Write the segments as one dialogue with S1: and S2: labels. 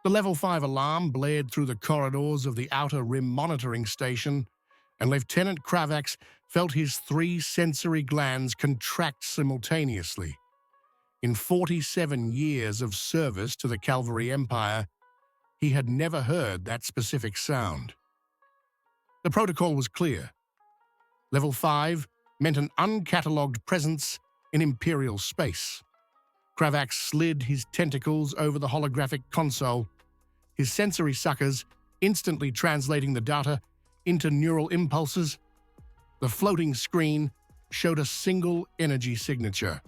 S1: The Level 5 alarm blared through the corridors of the Outer Rim monitoring station, and Lieutenant Kravax felt his 3 sensory glands contract simultaneously. In 47 years of service to the Calvary Empire, he had never heard that specific sound. The protocol was clear. Level 5 meant an uncatalogued presence in Imperial space. Kravax slid his tentacles over the holographic console, his sensory suckers instantly translating the data into neural impulses. The floating screen showed a single energy signature,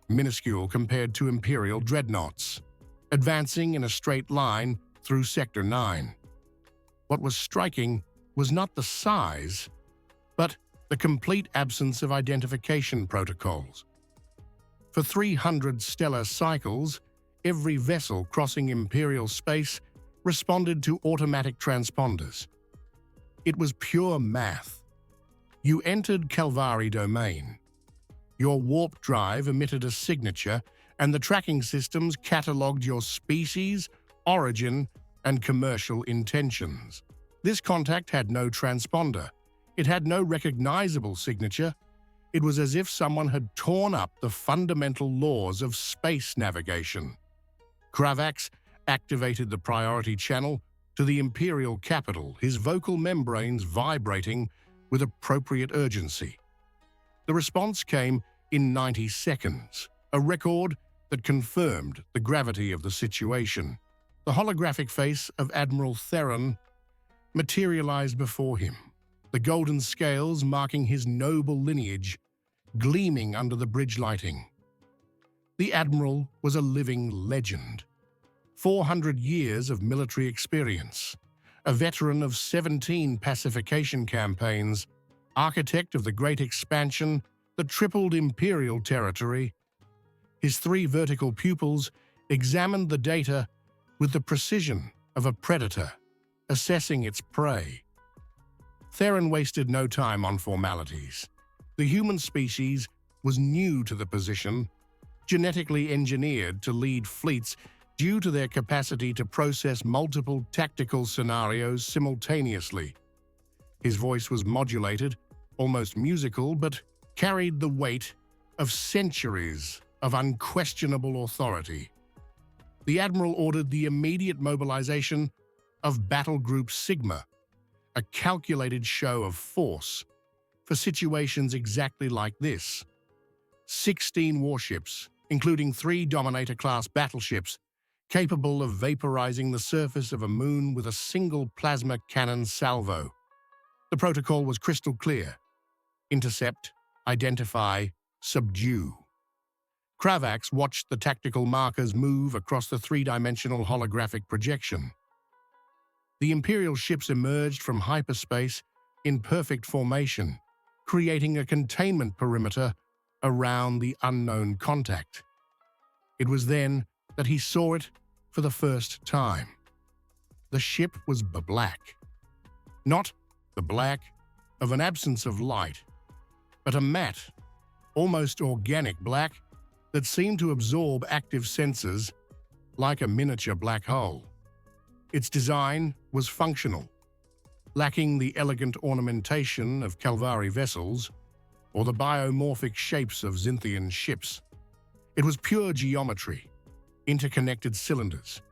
S1: minuscule compared to Imperial dreadnoughts, advancing in a straight line through Sector 9. What was striking was not the size, but the complete absence of identification protocols. For 300 stellar cycles, every vessel crossing Imperial space responded to automatic transponders. It was pure math. You entered Calvary domain. Your warp drive emitted a signature, and the tracking systems catalogued your species, origin, and commercial intentions. This contact had no transponder. It had no recognizable signature. It was as if someone had torn up the fundamental laws of space navigation. Kravax activated the priority channel to the Imperial capital, his vocal membranes vibrating with appropriate urgency. The response came in 90 seconds, a record that confirmed the gravity of the situation. The holographic face of Admiral Theron materialized before him, the golden scales marking his noble lineage gleaming under the bridge lighting. The Admiral was a living legend. 400 years of military experience, a veteran of 17 pacification campaigns, architect of the Great Expansion that tripled Imperial territory. His 3 vertical pupils examined the data with the precision of a predator, assessing its prey. Theron wasted no time on formalities. The human species was new to the position, genetically engineered to lead fleets due to their capacity to process multiple tactical scenarios simultaneously. His voice was modulated, almost musical, but carried the weight of centuries of unquestionable authority. The Admiral ordered the immediate mobilization of Battle Group Sigma, a calculated show of force for situations exactly like this. 16 warships, including 3 Dominator-class battleships, capable of vaporizing the surface of a moon with a single plasma cannon salvo. The protocol was crystal clear. Intercept, identify, subdue. Kravax watched the tactical markers move across the 3-dimensional holographic projection. The Imperial ships emerged from hyperspace in perfect formation, creating a containment perimeter around the unknown contact. It was then that he saw it for the first time. The ship was black. Not the black of an absence of light, but a matte, almost organic black that seemed to absorb active sensors like a miniature black hole. Its design was functional, lacking the elegant ornamentation of Calvary vessels or the biomorphic shapes of Xinthian ships. It was pure geometry, interconnected cylinders,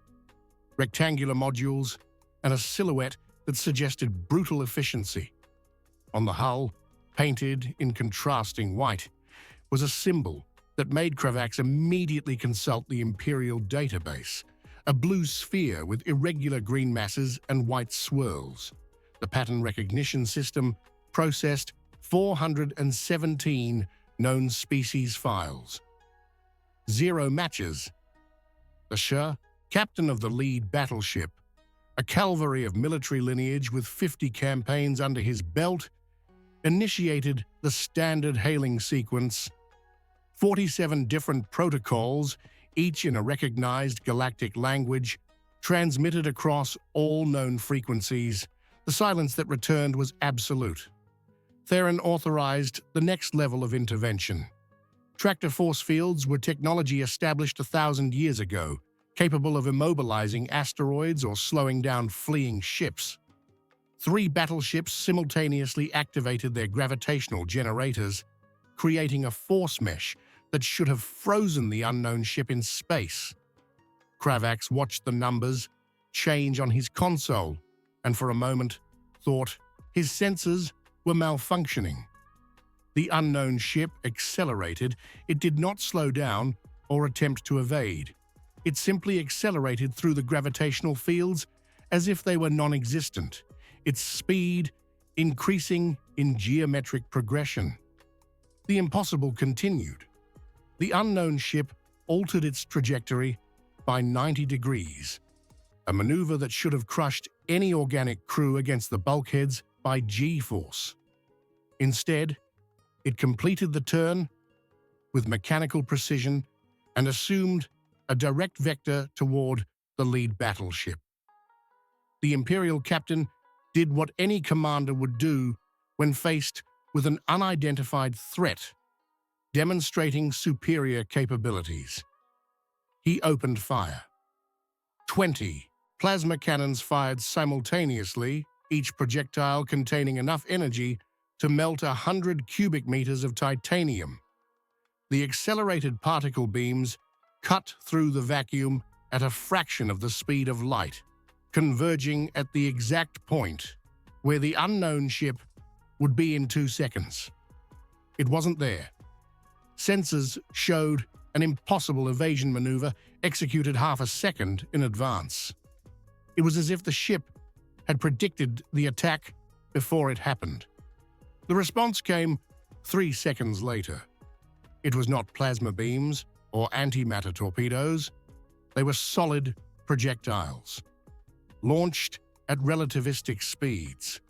S1: rectangular modules, and a silhouette that suggested brutal efficiency. On the hull, painted in contrasting white, was a symbol that made Kravax immediately consult the Imperial database, a blue sphere with irregular green masses and white swirls. The pattern recognition system processed 417 known species files. 0 matches. The Shah, captain of the lead battleship, a Calvary of military lineage with 50 campaigns under his belt, initiated the standard hailing sequence. 47 different protocols, each in a recognized galactic language, transmitted across all known frequencies. The silence that returned was absolute. Theron authorized the next level of intervention. Tractor force fields were technology established 1,000 years ago, capable of immobilizing asteroids or slowing down fleeing ships. 3 battleships simultaneously activated their gravitational generators, creating a force mesh that should have frozen the unknown ship in space. Kravax watched the numbers change on his console and for a moment thought his sensors were malfunctioning. The unknown ship accelerated. It did not slow down or attempt to evade. It simply accelerated through the gravitational fields as if they were non-existent, its speed increasing in geometric progression. The impossible continued. The unknown ship altered its trajectory by 90 degrees, a maneuver that should have crushed any organic crew against the bulkheads by G-force. Instead, it completed the turn with mechanical precision and assumed a direct vector toward the lead battleship. The Imperial captain did what any commander would do when faced with an unidentified threat, demonstrating superior capabilities. He opened fire. 20 plasma cannons fired simultaneously, each projectile containing enough energy to melt 100 cubic meters of titanium. The accelerated particle beams cut through the vacuum at a fraction of the speed of light, converging at the exact point where the unknown ship would be in 2 seconds. It wasn't there. Sensors showed an impossible evasion maneuver executed half a second in advance. It was as if the ship had predicted the attack before it happened. The response came 3 seconds later. It was not plasma beams or antimatter torpedoes. They were solid projectiles, launched at relativistic speeds.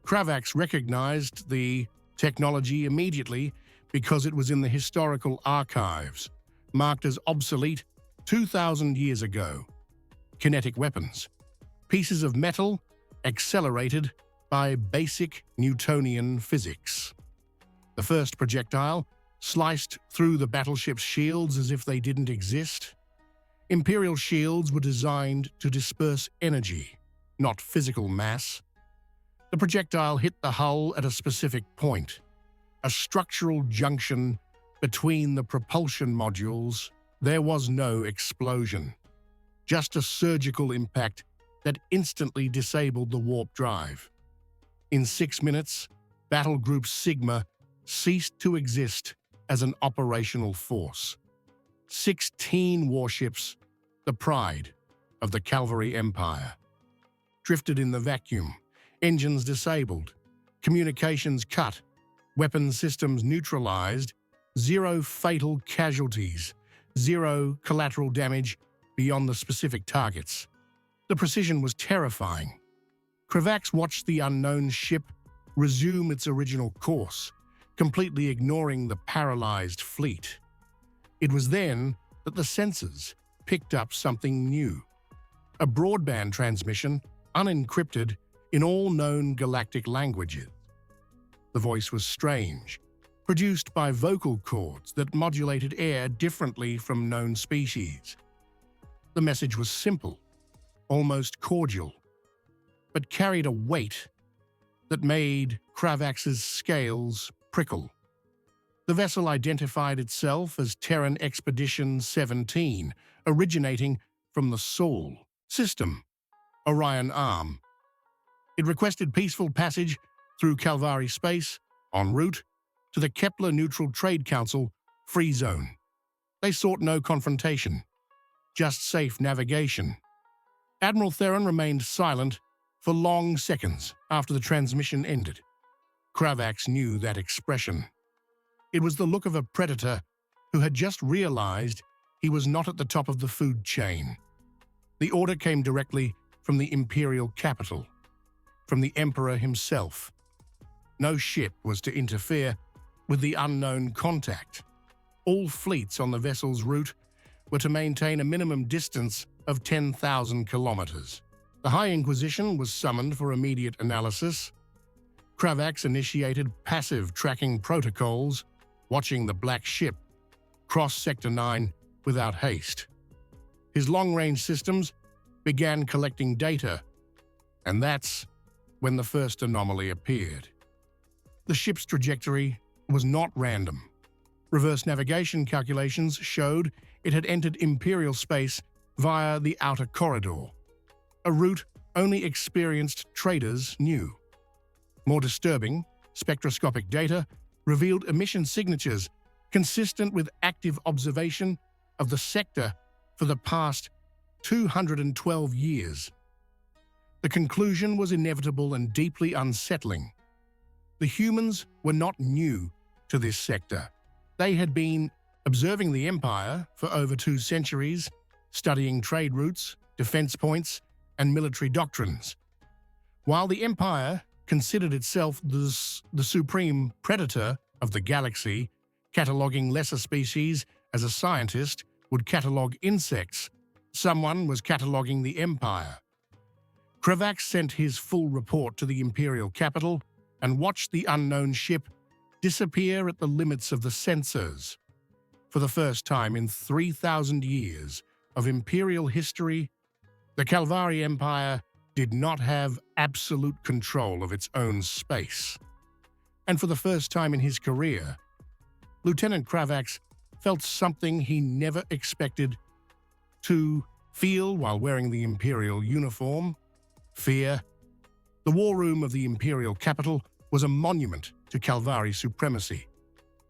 S1: Kravax recognized the technology immediately because it was in the historical archives, marked as obsolete 2,000 years ago. Kinetic weapons, pieces of metal accelerated by basic Newtonian physics. The first projectile sliced through the battleship's shields as if they didn't exist. Imperial shields were designed to disperse energy, not physical mass. The projectile hit the hull at a specific point, a structural junction between the propulsion modules. There was no explosion, just a surgical impact that instantly disabled the warp drive. In 6 minutes, Battle Group Sigma ceased to exist as an operational force. 16 warships, the pride of the Cavalry Empire, drifted in the vacuum, engines disabled, communications cut, weapons systems neutralized, 0 fatal casualties, 0 collateral damage beyond the specific targets. The precision was terrifying. Kravax watched the unknown ship resume its original course, completely ignoring the paralyzed fleet. It was then that the sensors picked up something new. A broadband transmission, unencrypted in all known galactic languages. The voice was strange, produced by vocal cords that modulated air differently from known species. The message was simple, almost cordial, but carried a weight that made Kravax's scales prickle. The vessel identified itself as Terran Expedition 17, originating from the Sol system, Orion Arm. It requested peaceful passage through Calvary space en route to the Kepler Neutral Trade Council free zone. They sought no confrontation, just safe navigation. Admiral Theron remained silent for long seconds after the transmission ended. Kravax knew that expression. It was the look of a predator who had just realized he was not at the top of the food chain. The order came directly from the Imperial capital, from the Emperor himself. No ship was to interfere with the unknown contact. All fleets on the vessel's route were to maintain a minimum distance of 10,000 kilometers. The High Inquisition was summoned for immediate analysis. Kravax initiated passive tracking protocols, watching the Black Ship cross Sector 9 without haste. His long-range systems began collecting data, and that's when the first anomaly appeared. The ship's trajectory was not random. Reverse navigation calculations showed it had entered Imperial space via the outer corridor, a route only experienced traders knew. More disturbing, spectroscopic data revealed emission signatures consistent with active observation of the sector for the past 212 years. The conclusion was inevitable and deeply unsettling. The humans were not new to this sector. They had been observing the Empire for over 2 centuries, studying trade routes, defense points, and military doctrines. While the Empire considered itself the supreme predator of the galaxy, cataloging lesser species as a scientist would catalog insects, someone was cataloging the Empire. Kravax sent his full report to the Imperial capital and watched the unknown ship disappear at the limits of the sensors. For the first time in 3,000 years of Imperial history, the Calvari Empire did not have absolute control of its own space. And for the first time in his career, Lieutenant Kravax felt something he never expected to feel while wearing the Imperial uniform: fear. The war room of the Imperial capital was a monument to Calvari supremacy.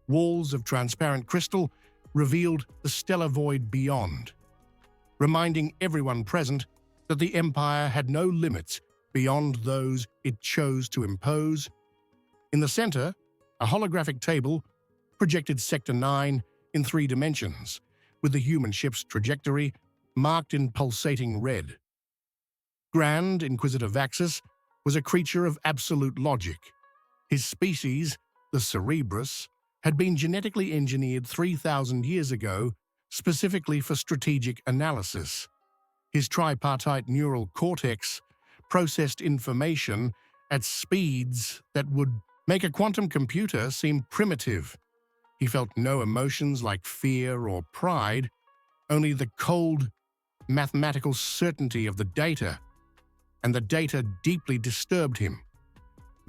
S1: Walls of transparent crystal revealed the stellar void beyond, reminding everyone present that the Empire had no limits beyond those it chose to impose. In the center, a holographic table projected Sector 9 in 3 dimensions, with the human ship's trajectory marked in pulsating red. Grand Inquisitor Vaxus was a creature of absolute logic. His species, the Cerebrus, had been genetically engineered 3,000 years ago, specifically for strategic analysis. His tripartite neural cortex processed information at speeds that would make a quantum computer seem primitive. He felt no emotions like fear or pride, only the cold, mathematical certainty of the data, and the data deeply disturbed him.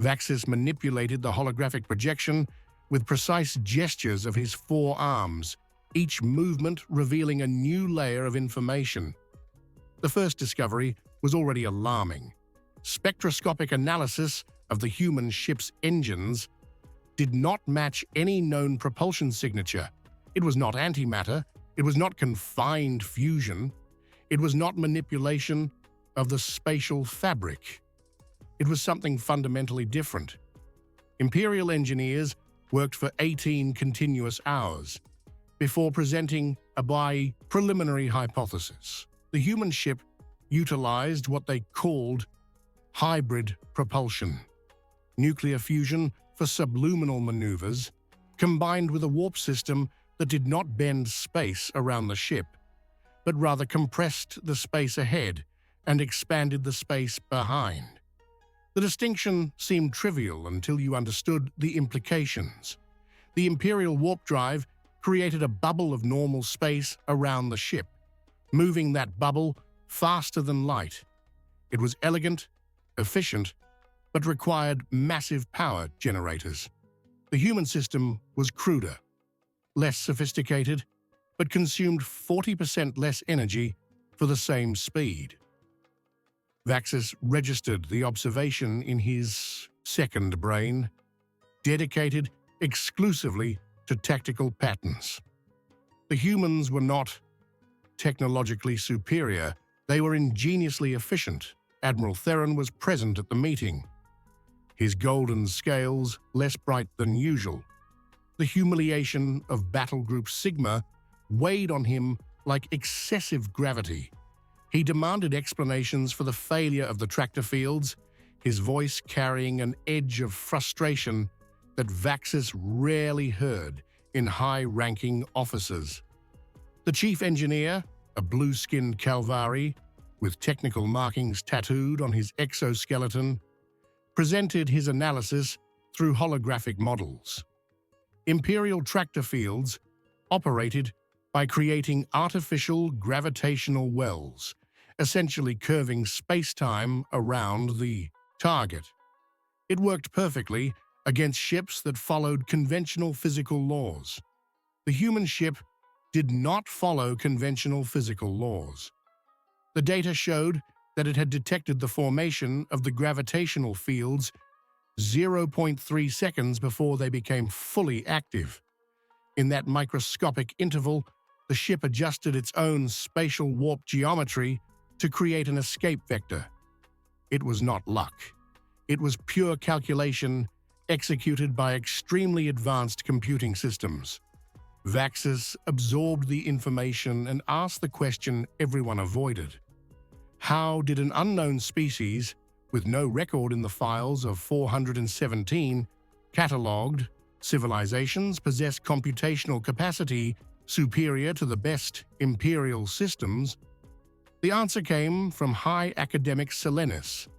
S1: Vaxus manipulated the holographic projection with precise gestures of his 4 arms, each movement revealing a new layer of information. The first discovery was already alarming. Spectroscopic analysis of the human ship's engines did not match any known propulsion signature. It was not antimatter. It was not confined fusion. It was not manipulation of the spatial fabric. It was something fundamentally different. Imperial engineers worked for 18 continuous hours before presenting a preliminary hypothesis. The human ship utilized what they called hybrid propulsion, nuclear fusion for subluminal maneuvers, combined with a warp system that did not bend space around the ship, but rather compressed the space ahead and expanded the space behind. The distinction seemed trivial until you understood the implications. The Imperial warp drive created a bubble of normal space around the ship, moving that bubble faster than light. It was elegant, efficient, but required massive power generators. The human system was cruder, less sophisticated, but consumed 40% less energy for the same speed. Vaxus registered the observation in his second brain, dedicated exclusively to tactical patterns. The humans were not technologically superior, they were ingeniously efficient. Admiral Theron was present at the meeting, his golden scales less bright than usual. The humiliation of Battle Group Sigma weighed on him like excessive gravity. He demanded explanations for the failure of the tractor fields, his voice carrying an edge of frustration that Vaxus rarely heard in high-ranking officers. The chief engineer, a blue-skinned Calvari with technical markings tattooed on his exoskeleton, presented his analysis through holographic models. Imperial tractor fields operated by creating artificial gravitational wells, essentially curving space-time around the target. It worked perfectly against ships that followed conventional physical laws. The human ship did not follow conventional physical laws. The data showed that it had detected the formation of the gravitational fields 0.3 seconds before they became fully active. In that microscopic interval, the ship adjusted its own spatial warp geometry to create an escape vector. It was not luck. It was pure calculation executed by extremely advanced computing systems. Vaxis absorbed the information and asked the question everyone avoided. How did an unknown species, with no record in the files of 417 catalogued civilizations, possess computational capacity superior to the best imperial systems? The answer came from high academic Supernova,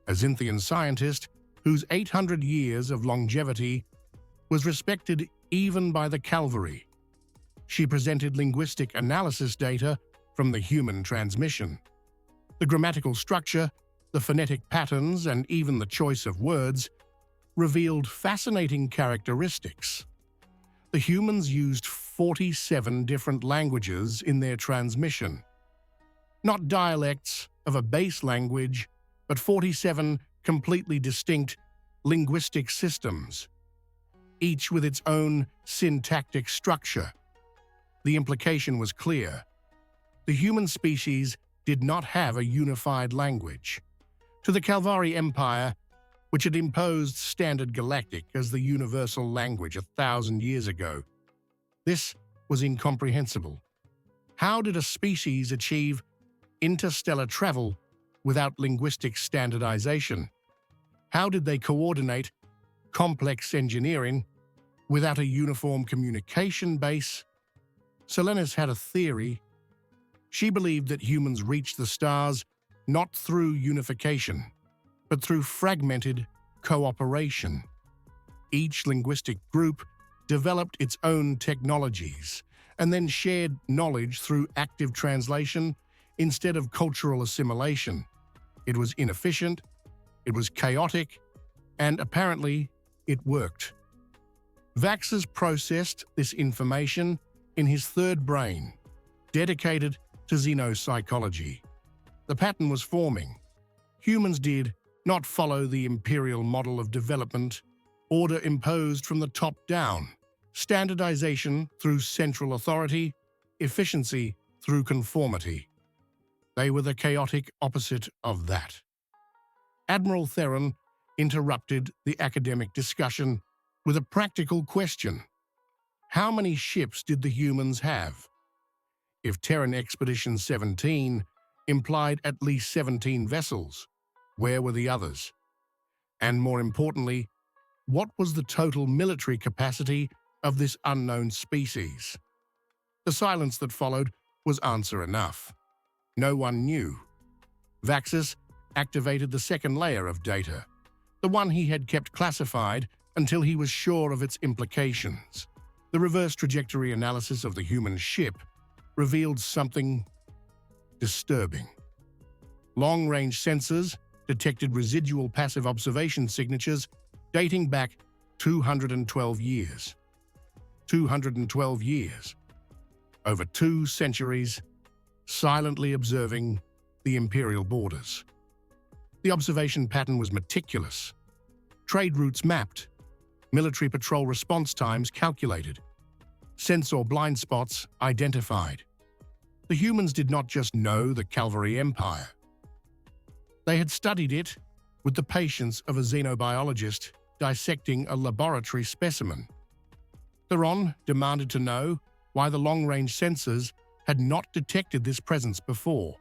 S1: a Xinthian scientist whose 800 years of longevity was respected even by the cavalry. She presented linguistic analysis data from the human transmission. The grammatical structure, the phonetic patterns, and even the choice of words revealed fascinating characteristics. The humans used 47 different languages in their transmission. Not dialects of a base language, but 47 completely distinct linguistic systems, each with its own syntactic structure. The implication was clear. The human species did not have a unified language. To the Calvari Empire, which had imposed Standard Galactic as the universal language 1,000 years ago, this was incomprehensible. How did a species achieve interstellar travel without linguistic standardization? How did they coordinate complex engineering without a uniform communication base? Supernova had a theory. She believed that humans reached the stars not through unification, but through fragmented cooperation. Each linguistic group developed its own technologies and then shared knowledge through active translation instead of cultural assimilation. It was inefficient, it was chaotic, and apparently it worked. Vaxis processed this information in his third brain, dedicated to xenopsychology. The pattern was forming. Humans did not follow the imperial model of development, order imposed from the top down, standardization through central authority, efficiency through conformity. They were the chaotic opposite of that. Admiral Theron interrupted the academic discussion with a practical question. How many ships did the humans have? If Terran Expedition 17 implied at least 17 vessels, where were the others? And more importantly, what was the total military capacity of this unknown species? The silence that followed was answer enough. No one knew. Vaxis activated the second layer of data, the one he had kept classified until he was sure of its implications. The reverse trajectory analysis of the human ship revealed something disturbing. Long-range sensors detected residual passive observation signatures dating back 212 years. 212 years. Over 2 centuries, silently observing the imperial borders. The observation pattern was meticulous. Trade routes mapped, military patrol response times calculated, sensor blind spots identified. The humans did not just know the Calvari Empire. They had studied it with the patience of a xenobiologist dissecting a laboratory specimen. Theron demanded to know why the long-range sensors had not detected this presence before.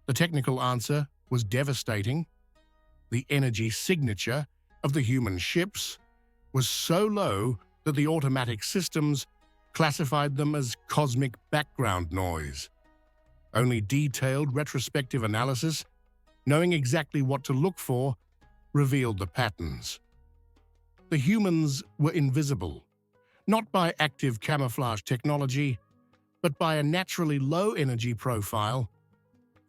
S1: The technical answer was devastating. The energy signature of the human ships was so low that the automatic systems classified them as cosmic background noise. Only detailed retrospective analysis, knowing exactly what to look for, revealed the patterns. The humans were invisible, not by active camouflage technology, but by a naturally low energy profile.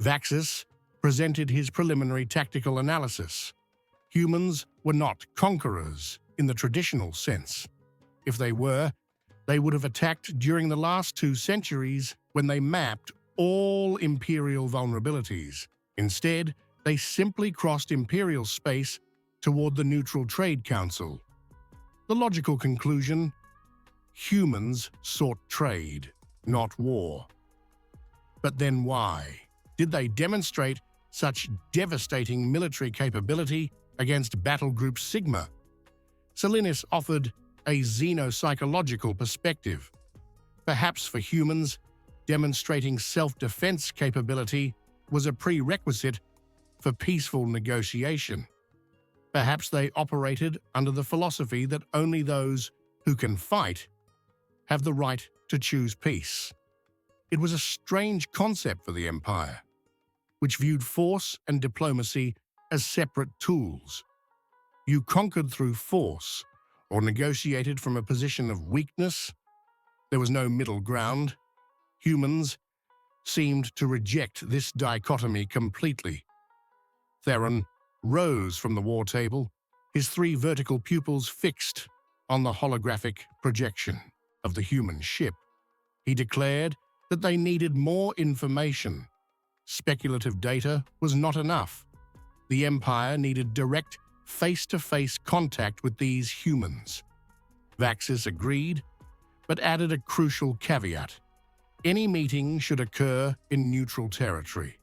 S1: Vaxis presented his preliminary tactical analysis. Humans were not conquerors in the traditional sense. If they were, they would have attacked during the last 2 centuries when they mapped all Imperial vulnerabilities. Instead, they simply crossed Imperial space toward the Neutral Trade Council. The logical conclusion: humans sought trade, not war. But then why did they demonstrate such devastating military capability against Battle Group Sigma? Salinas offered a xenopsychological perspective. Perhaps for humans, demonstrating self-defense capability was a prerequisite for peaceful negotiation. Perhaps they operated under the philosophy that only those who can fight have the right to choose peace. It was a strange concept for the Empire, which viewed force and diplomacy as separate tools. You conquered through force or negotiated from a position of weakness. There was no middle ground. Humans seemed to reject this dichotomy completely. Theron rose from the war table, his 3 vertical pupils fixed on the holographic projection of the human ship. He declared that they needed more information. Speculative data was not enough. The Empire needed direct, face-to-face contact with these humans. Vaxis agreed, but added a crucial caveat. Any meeting should occur in neutral territory.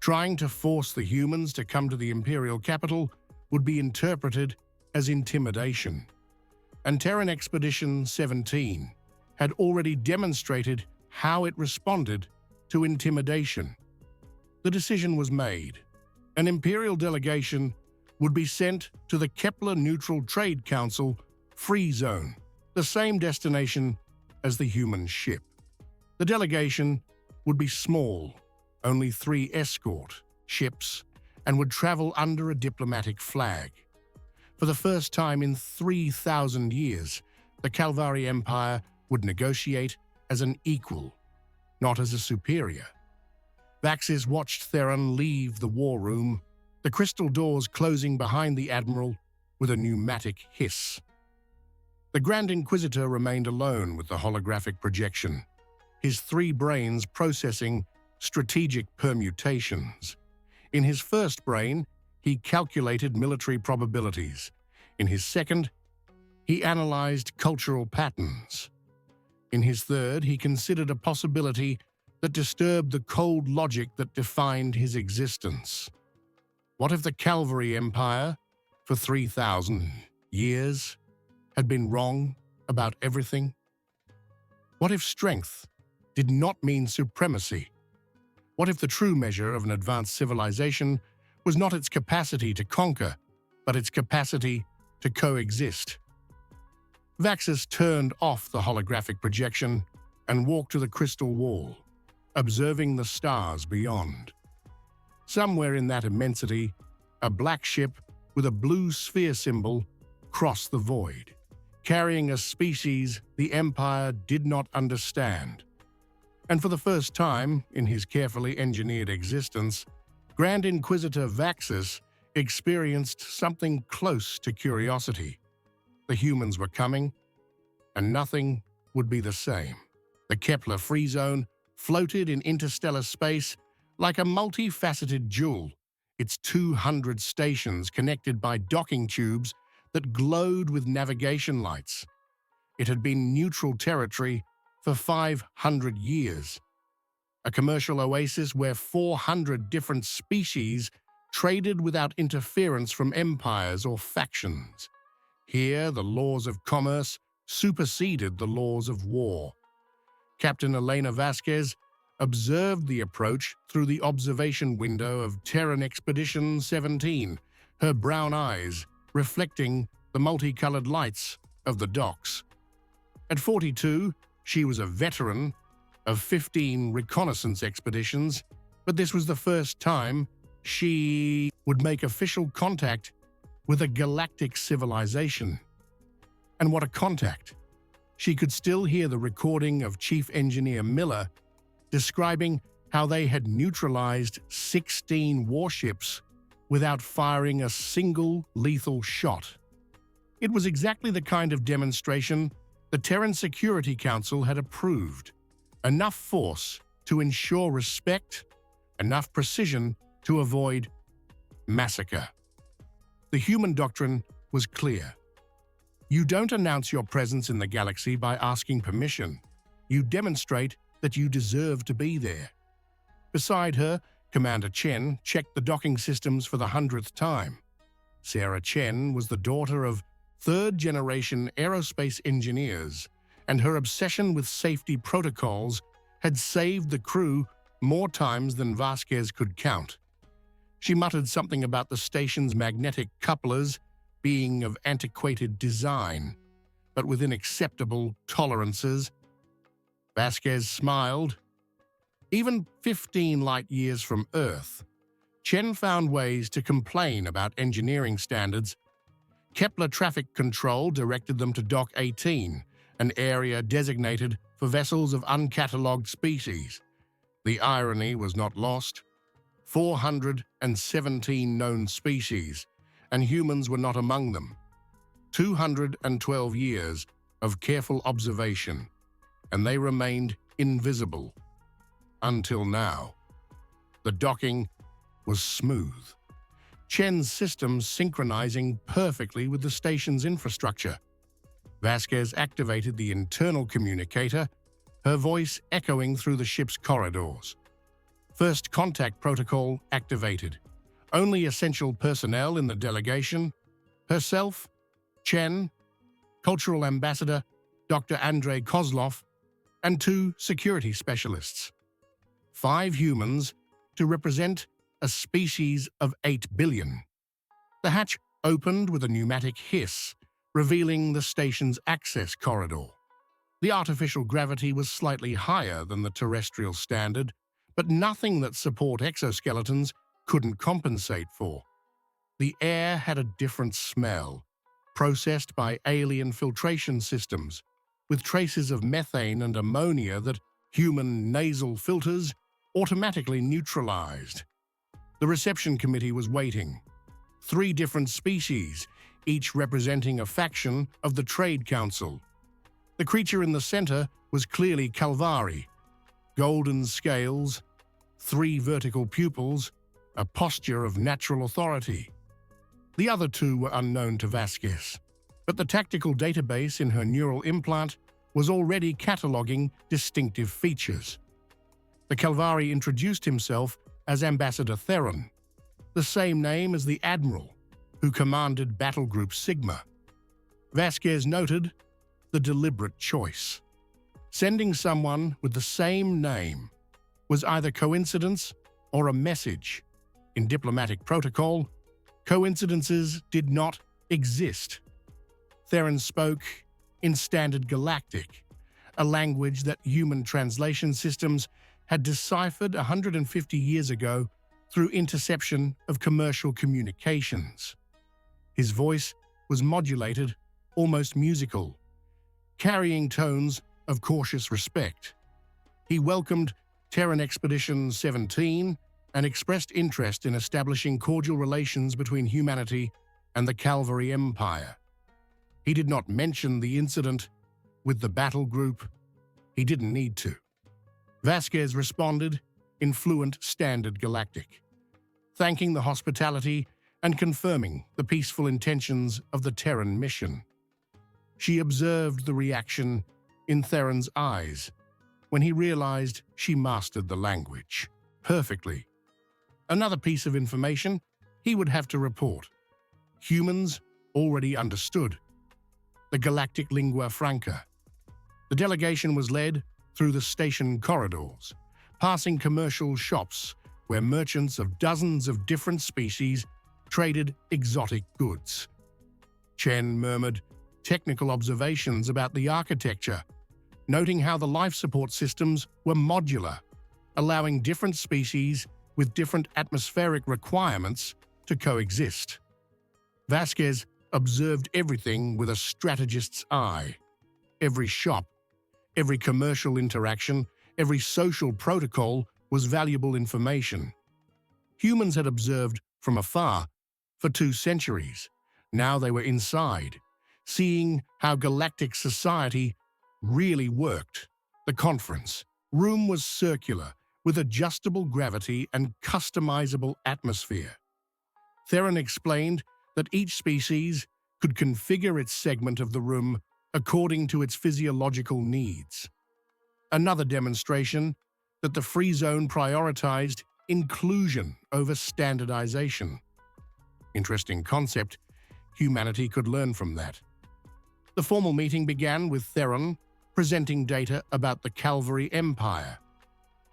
S1: Trying to force the humans to come to the Imperial capital would be interpreted as intimidation. And Terran Expedition 17 had already demonstrated how it responded to intimidation. The decision was made. An Imperial delegation would be sent to the Kepler Neutral Trade Council Free Zone, the same destination as the human ship. The delegation would be small, only 3 escort ships, and would travel under a diplomatic flag. For the first time in 3,000 years, the Calvari Empire would negotiate as an equal, not as a superior. Vaxis watched Theron leave the war room, the crystal doors closing behind the Admiral with a pneumatic hiss. The Grand Inquisitor remained alone with the holographic projection, his 3 brains processing strategic permutations. In his first brain, he calculated military probabilities. In his second, he analyzed cultural patterns. In his third, he considered a possibility that disturbed the cold logic that defined his existence. What if the Calvary Empire, for 3,000 years, had been wrong about everything? What if strength did not mean supremacy? What if the true measure of an advanced civilization was not its capacity to conquer, but its capacity to coexist? Vaxis turned off the holographic projection and walked to the crystal wall, observing the stars beyond. Somewhere in that immensity, a black ship with a blue sphere symbol crossed the void, carrying a species the Empire did not understand. And for the first time in his carefully engineered existence, Grand Inquisitor Vaxis experienced something close to curiosity. The humans were coming, and nothing would be the same. The Kepler Free Zone floated in interstellar space like a multifaceted jewel, its 200 stations connected by docking tubes that glowed with navigation lights. It had been neutral territory for 500 years, a commercial oasis where 400 different species traded without interference from empires or factions. Here, the laws of commerce superseded the laws of war. Captain Elena Vasquez observed the approach through the observation window of Terran Expedition 17, her brown eyes reflecting the multicolored lights of the docks. At 42, she was a veteran of 15 reconnaissance expeditions, but this was the first time she would make official contact with a galactic civilization. And what a contact! She could still hear the recording of Chief Engineer Miller describing how they had neutralized 16 warships without firing a single lethal shot. It was exactly the kind of demonstration the Terran Security Council had approved. Enough force to ensure respect, enough precision to avoid massacre. The human doctrine was clear. You don't announce your presence in the galaxy by asking permission. You demonstrate that you deserve to be there. Beside her, Commander Chen checked the docking systems for the 100th time. Sarah Chen was the daughter of third-generation aerospace engineers, and her obsession with safety protocols had saved the crew more times than Vasquez could count. She muttered something about the station's magnetic couplers being of antiquated design, but within acceptable tolerances. Vasquez smiled. Even 15 light-years from Earth, Chen found ways to complain about engineering standards. Kepler Traffic Control directed them to Dock 18, an area designated for vessels of uncatalogued species. The irony was not lost. 417 known species, and humans were not among them. 212 years of careful observation, and they remained invisible. Until now. The docking was smooth. Chen's systems synchronizing perfectly with the station's infrastructure. Vasquez activated the internal communicator, her voice echoing through the ship's corridors. First contact protocol activated. Only essential personnel in the delegation. Herself, Chen, Cultural Ambassador Dr. Andrei Kozlov, and 2 security specialists. 5 humans to represent a species of 8 billion. The hatch opened with a pneumatic hiss, revealing the station's access corridor. The artificial gravity was slightly higher than the terrestrial standard, but nothing that support exoskeletons couldn't compensate for. The air had a different smell, processed by alien filtration systems, with traces of methane and ammonia that human nasal filters automatically neutralized. The reception committee was waiting. 3 different species, each representing a faction of the Trade Council. The creature in the center was clearly Calvari. Golden scales, 3 vertical pupils, a posture of natural authority. The other 2 were unknown to Vasquez, but the tactical database in her neural implant was already cataloging distinctive features. The Calvari introduced himself as Ambassador Theron, the same name as the Admiral who commanded Battle Group Sigma. Vasquez noted the deliberate choice. Sending someone with the same name was either coincidence or a message. In diplomatic protocol, coincidences did not exist. Theron spoke in Standard Galactic, a language that human translation systems had deciphered 150 years ago through interception of commercial communications. His voice was modulated, almost musical, carrying tones of cautious respect. He welcomed Terran Expedition 17 and expressed interest in establishing cordial relations between humanity and the Calvary Empire. He did not mention the incident with the battle group. He didn't need to. Vasquez responded in fluent Standard Galactic, thanking the hospitality and confirming the peaceful intentions of the Terran mission. She observed the reaction in Theron's eyes when he realized she mastered the language perfectly. Another piece of information he would have to report. Humans already understood the galactic lingua franca. The delegation was led through the station corridors, passing commercial shops where merchants of dozens of different species traded exotic goods. Chen murmured technical observations about the architecture, noting how the life support systems were modular, allowing different species with different atmospheric requirements to coexist. Vasquez observed everything with a strategist's eye. Every shop, every commercial interaction, every social protocol was valuable information. Humans had observed from afar for 2 centuries. Now they were inside, seeing how galactic society really worked. The conference room was circular, with adjustable gravity and customizable atmosphere. Theron explained that each species could configure its segment of the room according to its physiological needs. Another demonstration that the free zone prioritized inclusion over standardization. Interesting concept. Humanity could learn from that. The formal meeting began with Theron presenting data about the Calvary Empire.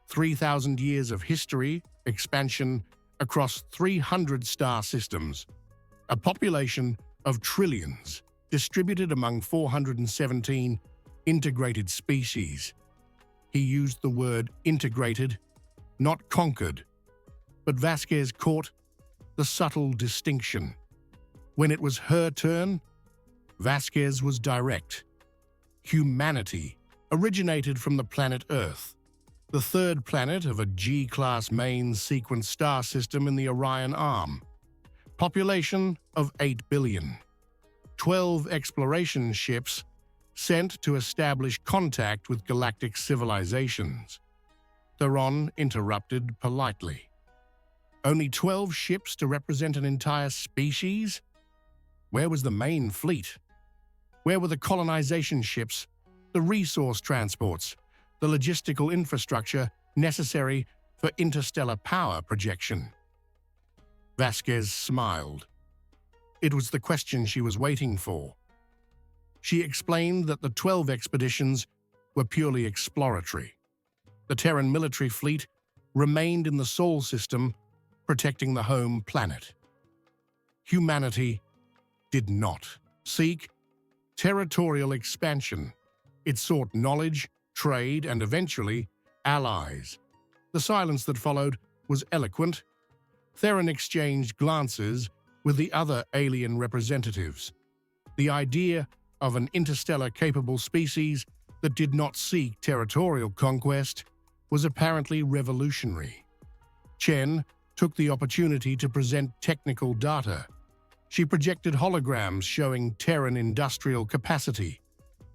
S1: 3,000 years of history, expansion across 300 star systems, a population of trillions distributed among 417 integrated species. He used the word integrated, not conquered, but Vasquez caught the subtle distinction. When it was her turn, Vasquez was direct. Humanity originated from the planet Earth, the third planet of a G-class main sequence star system in the Orion Arm. Population of 8 billion. 12 exploration ships sent to establish contact with galactic civilizations. Theron interrupted politely. Only 12 ships to represent an entire species? Where was the main fleet? Where were the colonization ships, the resource transports, the logistical infrastructure necessary for interstellar power projection? Vasquez smiled. It was the question she was waiting for. She explained that the 12 expeditions were purely exploratory. The Terran military fleet remained in the Sol system, protecting the home planet. Humanity did not seek territorial expansion. It sought knowledge, trade, and eventually, allies. The silence that followed was eloquent. Theron exchanged glances with the other alien representatives. The idea of an interstellar-capable species that did not seek territorial conquest was apparently revolutionary. Chen took the opportunity to present technical data. She projected holograms showing Terran industrial capacity,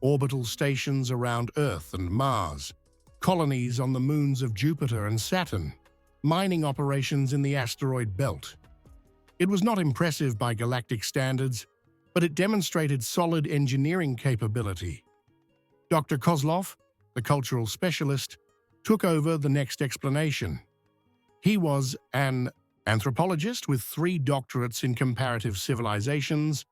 S1: orbital stations around Earth and Mars, colonies on the moons of Jupiter and Saturn, mining operations in the asteroid belt. It was not impressive by galactic standards, but it demonstrated solid engineering capability. Dr. Kozlov, the cultural specialist, took over the next explanation. He was an anthropologist with 3 doctorates in comparative civilizations,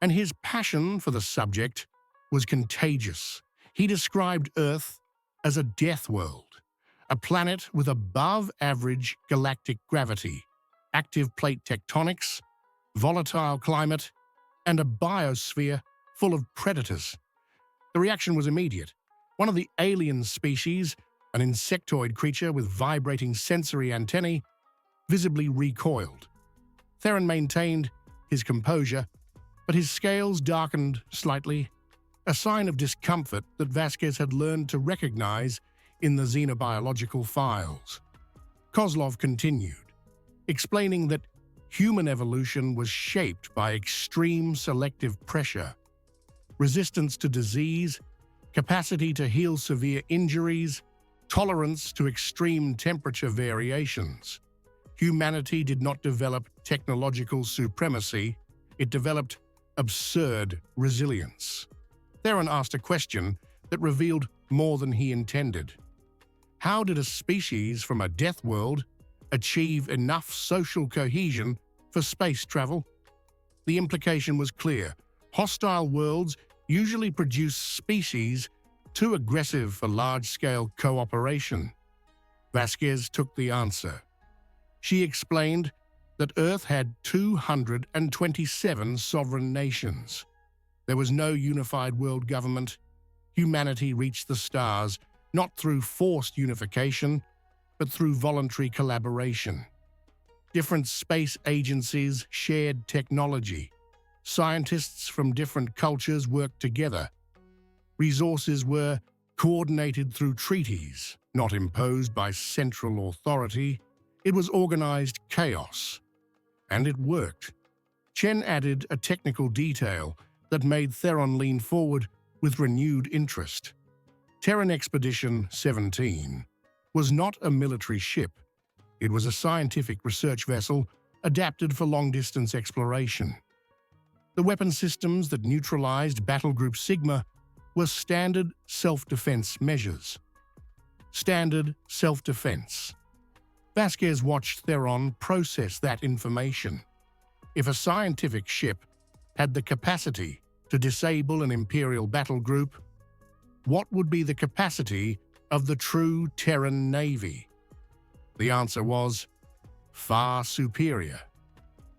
S1: and his passion for the subject was contagious. He described Earth as a death world, a planet with above-average galactic gravity, active plate tectonics, volatile climate, and a biosphere full of predators. The reaction was immediate. One of the alien species, an insectoid creature with vibrating sensory antennae, visibly recoiled. Theron maintained his composure, but his scales darkened slightly, a sign of discomfort that Vasquez had learned to recognize in the xenobiological files. Kozlov continued, explaining that human evolution was shaped by extreme selective pressure, resistance to disease, capacity to heal severe injuries, tolerance to extreme temperature variations. Humanity did not develop technological supremacy, it developed absurd resilience. Theron asked a question that revealed more than he intended. How did a species from a death world achieve enough social cohesion for space travel? The implication was clear. Hostile worlds usually produce species too aggressive for large-scale cooperation. Vasquez took the answer. She explained that Earth had 227 sovereign nations. There was no unified world government. Humanity reached the stars not through forced unification, but through voluntary collaboration. Different space agencies shared technology. Scientists from different cultures worked together. Resources were coordinated through treaties, not imposed by central authority. It was organized chaos, and it worked. Chen added a technical detail that made Theron lean forward with renewed interest. Terran Expedition 17 was not a military ship. It was a scientific research vessel adapted for long-distance exploration. The weapon systems that neutralized Battle Group Sigma were standard self-defense measures. Standard self-defense. Vasquez watched Theron process that information. If a scientific ship had the capacity to disable an Imperial battle group, what would be the capacity of the true Terran Navy? The answer was far superior.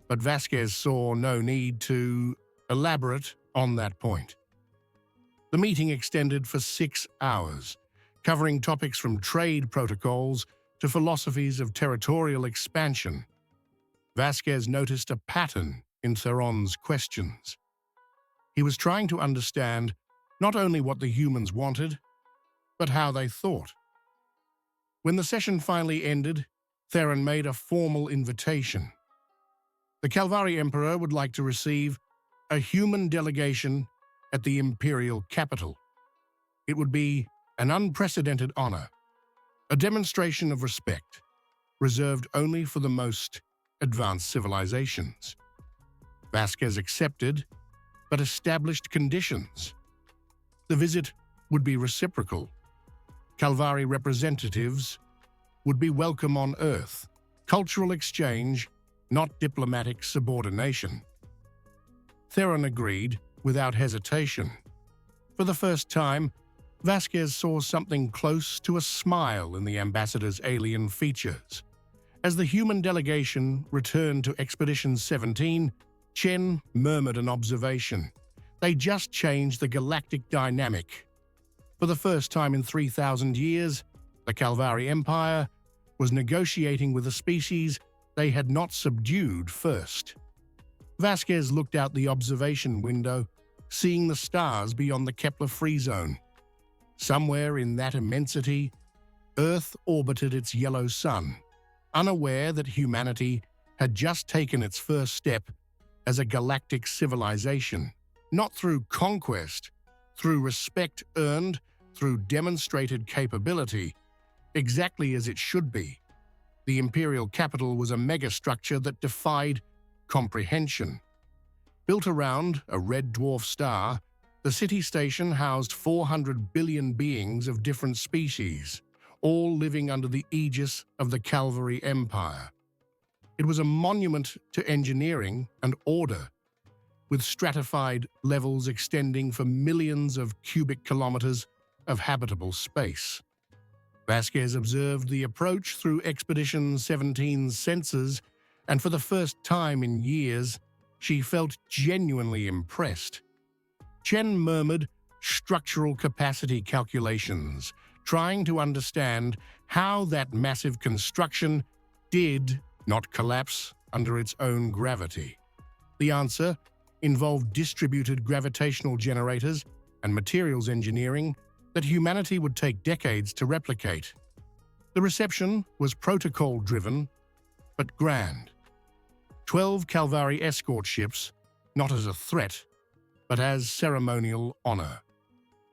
S1: But Vasquez saw no need to elaborate on that point. The meeting extended for 6 hours, covering topics from trade protocols to philosophies of territorial expansion. Vasquez noticed a pattern in Theron's questions. He was trying to understand not only what the humans wanted, but how they thought. When the session finally ended, Theron made a formal invitation. The Calvari Emperor would like to receive a human delegation at the Imperial capital. It would be an unprecedented honor, a demonstration of respect, reserved only for the most advanced civilizations. Vasquez accepted, but established conditions. The visit would be reciprocal. Calvari representatives would be welcome on Earth. Cultural exchange, not diplomatic subordination. Theron agreed without hesitation. For the first time, Vasquez saw something close to a smile in the ambassador's alien features. As the human delegation returned to Expedition 17, Chen murmured an observation. They just changed the galactic dynamic. For the first time in 3,000 years, the Calvari Empire was negotiating with a species they had not subdued first. Vasquez looked out the observation window, seeing the stars beyond the Kepler free zone. Somewhere in that immensity, Earth orbited its yellow sun, unaware that humanity had just taken its first step as a galactic civilization, not through conquest, through respect earned, through demonstrated capability, exactly as it should be. The Imperial capital was a megastructure that defied comprehension. Built around a red dwarf star, the city station housed 400 billion beings of different species, all living under the aegis of the Calvari Empire. It was a monument to engineering and order, with stratified levels extending for millions of cubic kilometers of habitable space. Vasquez observed the approach through Expedition 17's sensors, and for the first time in years, she felt genuinely impressed. Chen murmured structural capacity calculations, trying to understand how that massive construction did not collapse under its own gravity. The answer involved distributed gravitational generators and materials engineering that humanity would take decades to replicate. The reception was protocol-driven, but grand. 12 Calvari escort ships, not as a threat, but as ceremonial honor.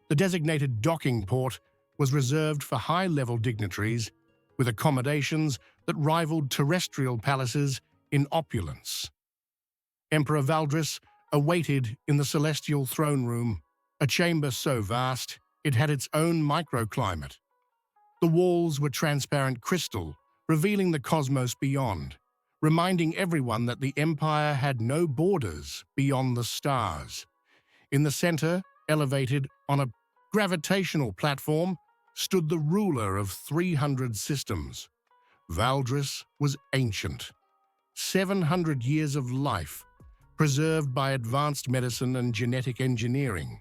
S1: The designated docking port was reserved for high-level dignitaries, with accommodations that rivaled terrestrial palaces in opulence. Emperor Valdris awaited in the celestial throne room, a chamber so vast it had its own microclimate. The walls were transparent crystal, revealing the cosmos beyond, reminding everyone that the Empire had no borders beyond the stars. In the center, elevated on a gravitational platform, stood the ruler of 300 systems. Valdris was ancient. 700 years of life, preserved by advanced medicine and genetic engineering.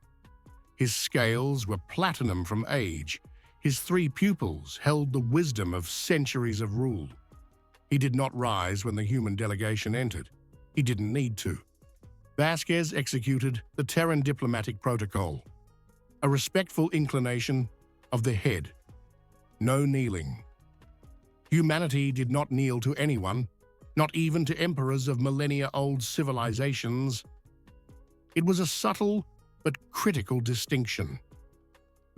S1: His scales were platinum from age. His 3 pupils held the wisdom of centuries of rule. He did not rise when the human delegation entered. He didn't need to. Vasquez executed the Terran diplomatic protocol. a respectful inclination of the head. No kneeling. Humanity did not kneel to anyone, not even to emperors of millennia-old civilizations. It was a subtle but critical distinction.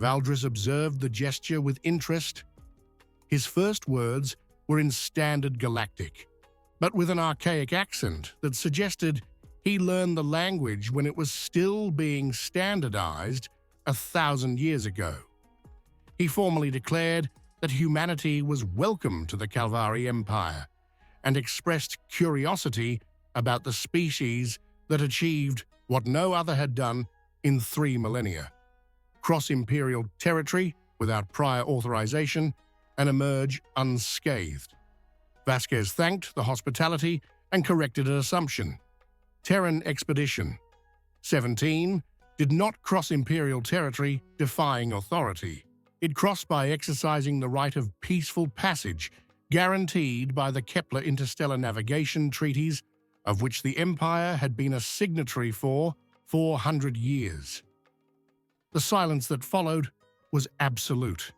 S1: Valdris observed the gesture with interest. His first words were in standard galactic, but with an archaic accent that suggested he learned the language when it was still being standardized 1,000 years ago. He formally declared that humanity was welcome to the Calvari Empire and expressed curiosity about the species that achieved what no other had done in 3 millennia: cross imperial territory without prior authorization and emerge unscathed. Vasquez thanked the hospitality and corrected an assumption. Terran Expedition 17 did not cross imperial territory defying authority. It crossed by exercising the right of peaceful passage guaranteed by the Kepler Interstellar Navigation Treaties, of which the Empire had been a signatory for 400 years. The silence that followed was absolute.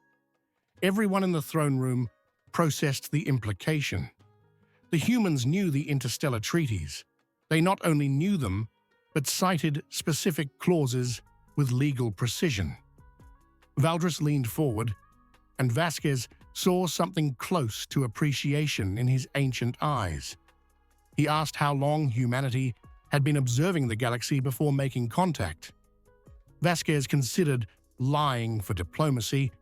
S1: Everyone in the throne room processed the implication. The humans knew the interstellar treaties. They not only knew them, but cited specific clauses with legal precision. Valdris leaned forward, and Vasquez saw something close to appreciation in his ancient eyes. He asked how long humanity had been observing the galaxy before making contact. Vasquez considered lying for diplomacy,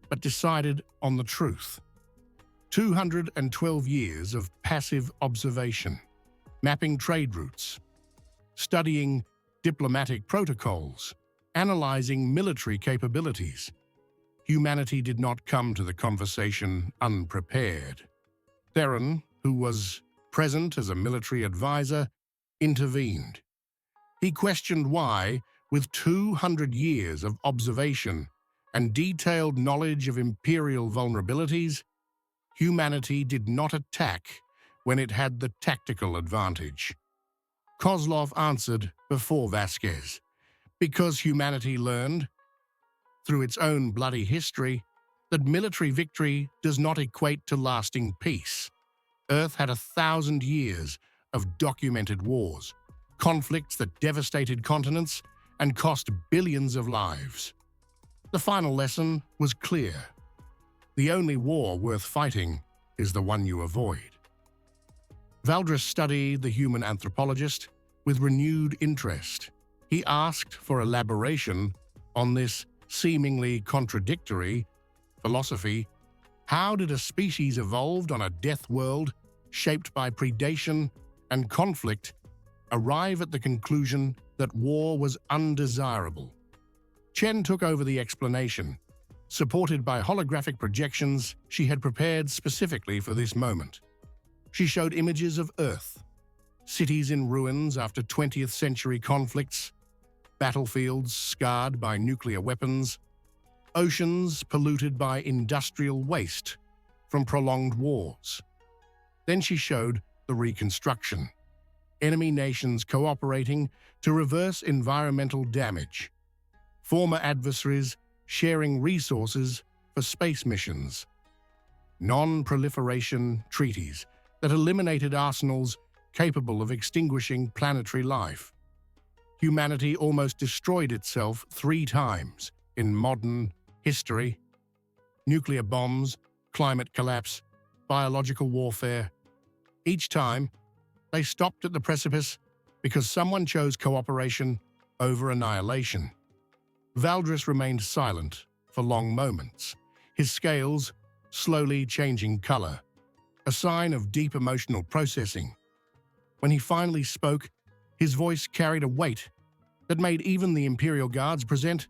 S1: but decided on the truth. 212 years of passive observation, mapping trade routes, studying diplomatic protocols, analyzing military capabilities. Humanity did not come to the conversation unprepared. Theron, who was present as a military advisor, intervened. He questioned why, with 200 years of observation and detailed knowledge of imperial vulnerabilities, humanity did not attack when it had the tactical advantage. Kozlov answered before Vasquez, because humanity learned, through its own bloody history, that military victory does not equate to lasting peace. Earth had 1,000 years of documented wars, conflicts that devastated continents and cost billions of lives. The final lesson was clear. The only war worth fighting is the one you avoid. Valdris studied the human anthropologist with renewed interest. He asked for elaboration on this seemingly contradictory philosophy. How did a species evolved on a death world, shaped by predation and conflict, arrive at the conclusion that war was undesirable? Chen took over the explanation, supported by holographic projections she had prepared specifically for this moment. She showed images of Earth, cities in ruins after 20th century conflicts, battlefields scarred by nuclear weapons, oceans polluted by industrial waste from prolonged wars. Then she showed the reconstruction, enemy nations cooperating to reverse environmental damage, former adversaries sharing resources for space missions, non-proliferation treaties that eliminated arsenals capable of extinguishing planetary life. Humanity almost destroyed itself 3 times in modern history: nuclear bombs, climate collapse, biological warfare. Each time, they stopped at the precipice because someone chose cooperation over annihilation. Valdris remained silent for long moments, his scales slowly changing color, a sign of deep emotional processing. When he finally spoke, his voice carried a weight that made even the Imperial Guards present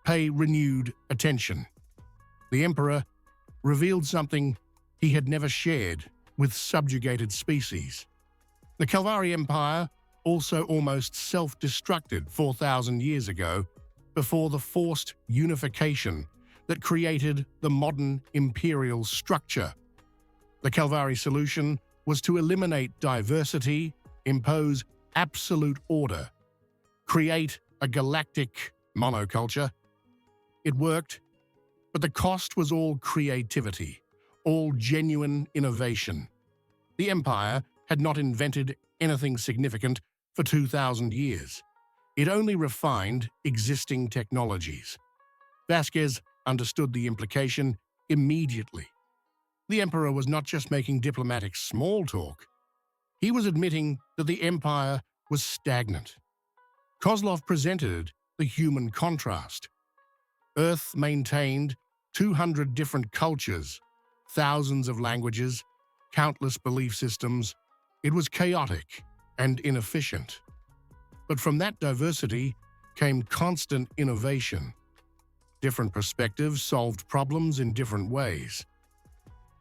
S1: pay renewed attention. The Emperor revealed something he had never shared with subjugated species. The Calvari Empire also almost self-destructed 4,000 years ago before the forced unification that created the modern imperial structure. The Calvari solution was to eliminate diversity, impose absolute order, create a galactic monoculture, It worked, but the cost was all creativity, all genuine innovation. The Empire had not invented anything significant for 2,000 years. It only refined existing technologies. Vasquez understood the implication immediately. The Emperor was not just making diplomatic small talk. He was admitting that the Empire was stagnant. Kozlov presented the human contrast. Earth maintained 200 different cultures, thousands of languages, countless belief systems. It was chaotic and inefficient. But from that diversity came constant innovation. Different perspectives solved problems in different ways.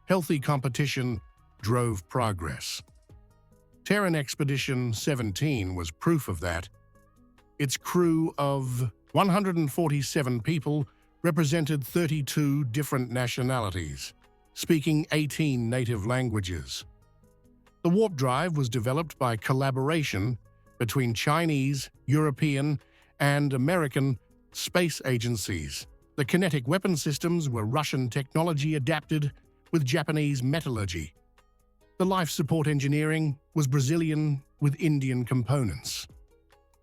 S1: Healthy competition drove progress. Terran Expedition 17 was proof of that. Its crew of 147 people represented 32 different nationalities, speaking 18 native languages. The warp drive was developed by collaboration between Chinese, European, and American space agencies. The kinetic weapon systems were Russian technology adapted with Japanese metallurgy. The life support engineering was Brazilian with Indian components.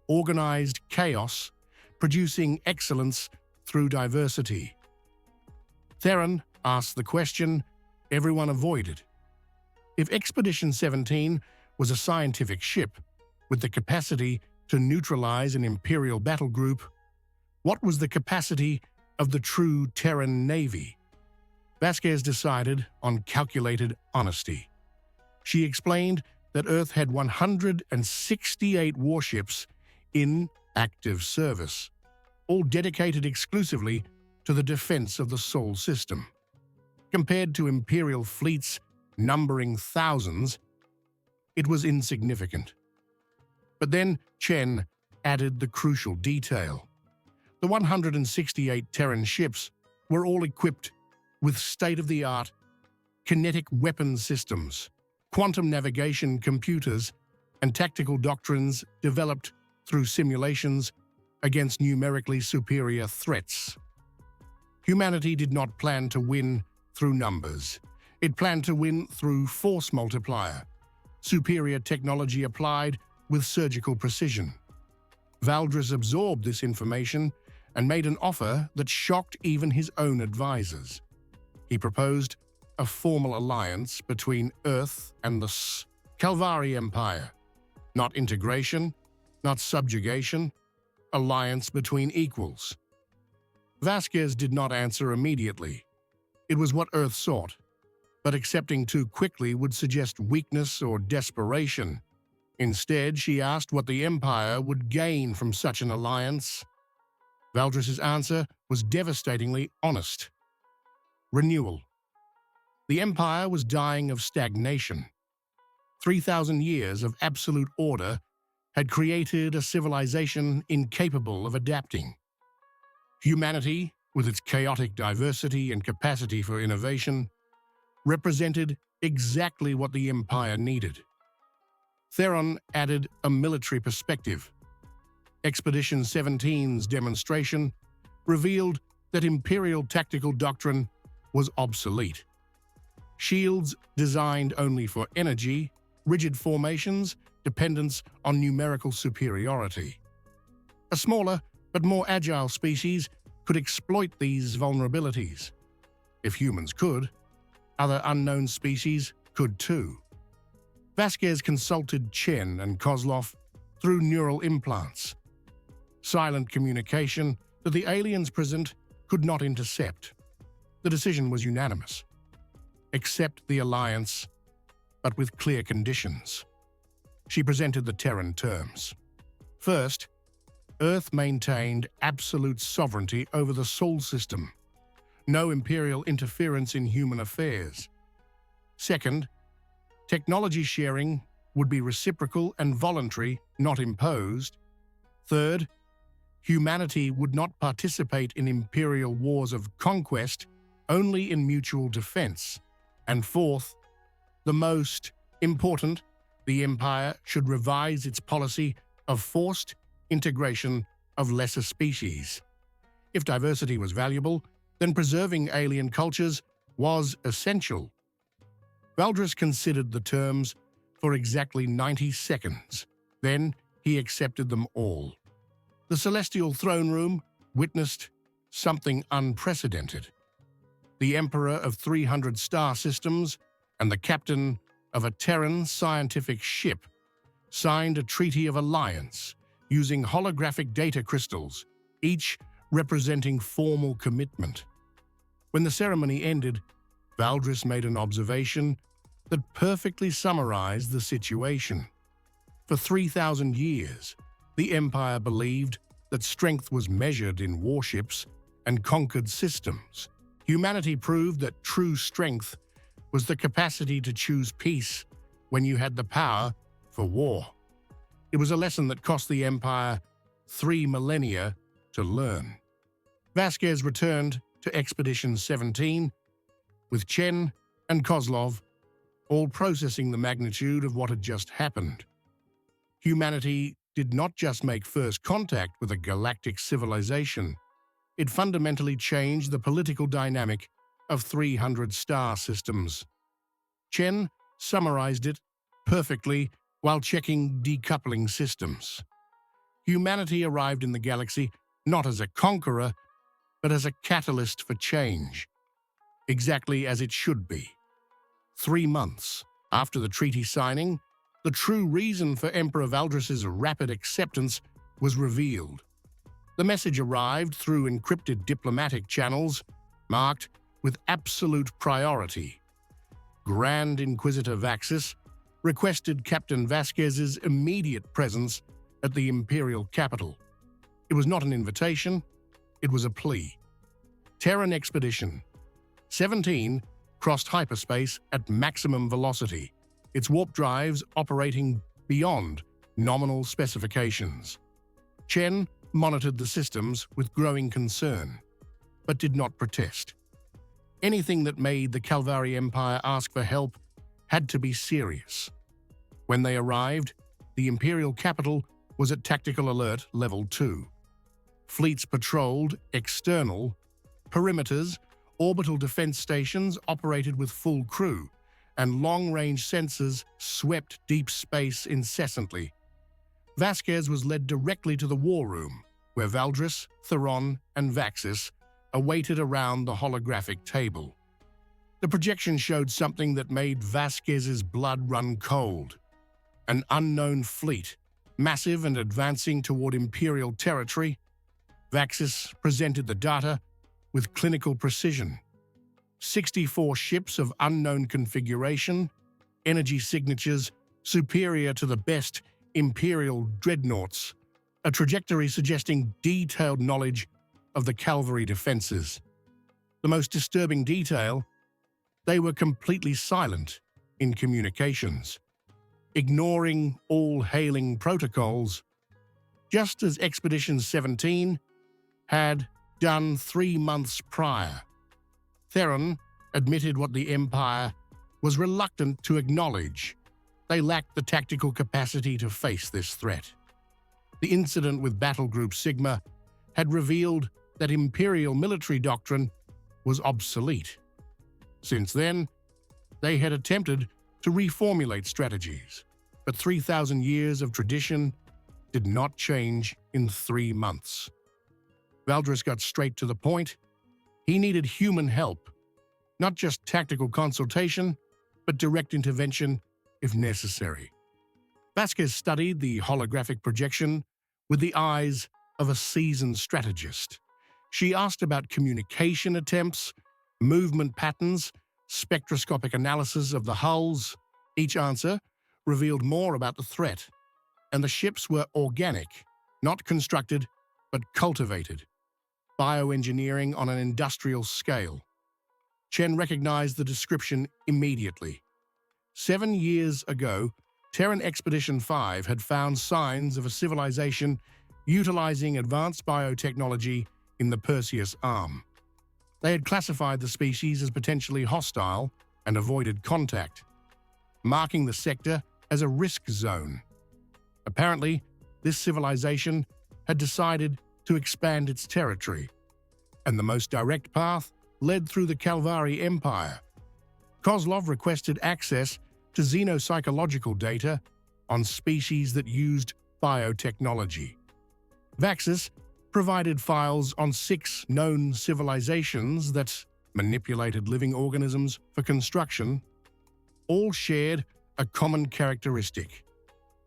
S1: Organized chaos, producing excellence through diversity. Theron asked the question everyone avoided. If Expedition 17 was a scientific ship with the capacity to neutralize an Imperial battle group, what was the capacity of the true Terran Navy? Vasquez decided on calculated honesty. She explained that Earth had 168 warships in active service, all dedicated exclusively to the defense of the Sol system. Compared to Imperial fleets numbering thousands, it was insignificant. But then Chen added the crucial detail. The 168 Terran ships were all equipped with state-of-the-art kinetic weapon systems, quantum navigation computers, and tactical doctrines developed through simulations against numerically superior threats. Humanity did not plan to win through numbers. It planned to win through force multiplier, superior technology applied with surgical precision. Valdris absorbed this information and made an offer that shocked even his own advisors. He proposed a formal alliance between Earth and the Calvari Empire. Not integration, not subjugation, alliance between equals. Vasquez did not answer immediately. It was what Earth sought, but accepting too quickly would suggest weakness or desperation. Instead, she asked what the Empire would gain from such an alliance. Valdris's answer was devastatingly honest. Renewal. The Empire was dying of stagnation. 3,000 years of absolute order had created a civilization incapable of adapting. Humanity, with its chaotic diversity and capacity for innovation, represented exactly what the Empire needed. Theron added a military perspective. Expedition 17's demonstration revealed that Imperial tactical doctrine was obsolete. Shields designed only for energy, rigid formations, dependence on numerical superiority. A smaller but more agile species could exploit these vulnerabilities. If humans could, other unknown species could too. Vasquez consulted Chen and Kozlov through neural implants. Silent communication that the aliens present could not intercept. The decision was unanimous. Accept the alliance, but with clear conditions. She presented the Terran terms. First, Earth maintained absolute sovereignty over the Sol system. No imperial interference in human affairs. Second, technology sharing would be reciprocal and voluntary, not imposed. Third, humanity would not participate in imperial wars of conquest, only in mutual defense. And fourth, the most important, the Empire should revise its policy of forced integration of lesser species. If diversity was valuable, then preserving alien cultures was essential. Valdris considered the terms for exactly 90 seconds. Then he accepted them all. The celestial throne room witnessed something unprecedented. The Emperor of 300 star systems and the captain of a Terran scientific ship signed a treaty of alliance using holographic data crystals, each representing formal commitment. When the ceremony ended, Valdris made an observation that perfectly summarized the situation. For 3,000 years, the Empire believed that strength was measured in warships and conquered systems. Humanity proved that true strength was the capacity to choose peace when you had the power for war. It was a lesson that cost the Empire 3 millennia to learn. Vasquez returned to Expedition 17 with Chen and Kozlov, all processing the magnitude of what had just happened. Humanity did not just make first contact with a galactic civilization, it fundamentally changed the political dynamic of 300 star systems. Chen summarized it perfectly while checking decoupling systems. Humanity arrived in the galaxy not as a conqueror, but as a catalyst for change, exactly as it should be. 3 months after the treaty signing, the true reason for Emperor Valdris's rapid acceptance was revealed. The message arrived through encrypted diplomatic channels marked with absolute priority. Grand Inquisitor Vaxis requested Captain Vasquez's immediate presence at the Imperial capital. It was not an invitation, it was a plea. Terran Expedition 17 crossed hyperspace at maximum velocity, its warp drives operating beyond nominal specifications. Chen monitored the systems with growing concern, but did not protest. Anything that made the Calvari Empire ask for help had to be serious. When they arrived, the Imperial capital was at Tactical Alert Level 2. Fleets patrolled external perimeters, orbital defense stations operated with full crew, and long-range sensors swept deep space incessantly. Vasquez was led directly to the war room, where Valdris, Theron, and Vaxis awaited around the holographic table. The projection showed something that made Vasquez's blood run cold. An unknown fleet, massive and advancing toward Imperial territory. Vaxis presented the data with clinical precision. 64 ships of unknown configuration, energy signatures superior to the best Imperial dreadnoughts, a trajectory suggesting detailed knowledge of the Calvary defenses. The most disturbing detail, they were completely silent in communications, ignoring all hailing protocols, just as Expedition 17 had done 3 months prior. Theron admitted what the Empire was reluctant to acknowledge. They lacked the tactical capacity to face this threat. The incident with Battle Group Sigma had revealed that Imperial military doctrine was obsolete. Since then, they had attempted to reformulate strategies, but 3,000 years of tradition did not change in 3 months. Valdris got straight to the point. He needed human help, not just tactical consultation, but direct intervention if necessary. Vasquez studied the holographic projection with the eyes of a seasoned strategist. She asked about communication attempts, movement patterns, spectroscopic analysis of the hulls. Each answer revealed more about the threat, and the ships were organic, not constructed, but cultivated. Bioengineering on an industrial scale. Chen recognized the description immediately. 7 years ago, Terran Expedition 5 had found signs of a civilization utilizing advanced biotechnology in the Perseus Arm. They had classified the species as potentially hostile and avoided contact, marking the sector as a risk zone. Apparently, this civilization had decided to expand its territory, and the most direct path led through the Calvari Empire. Kozlov requested access to xenopsychological data on species that used biotechnology. Vaxis provided files on 6 known civilizations that manipulated living organisms for construction. All shared a common characteristic.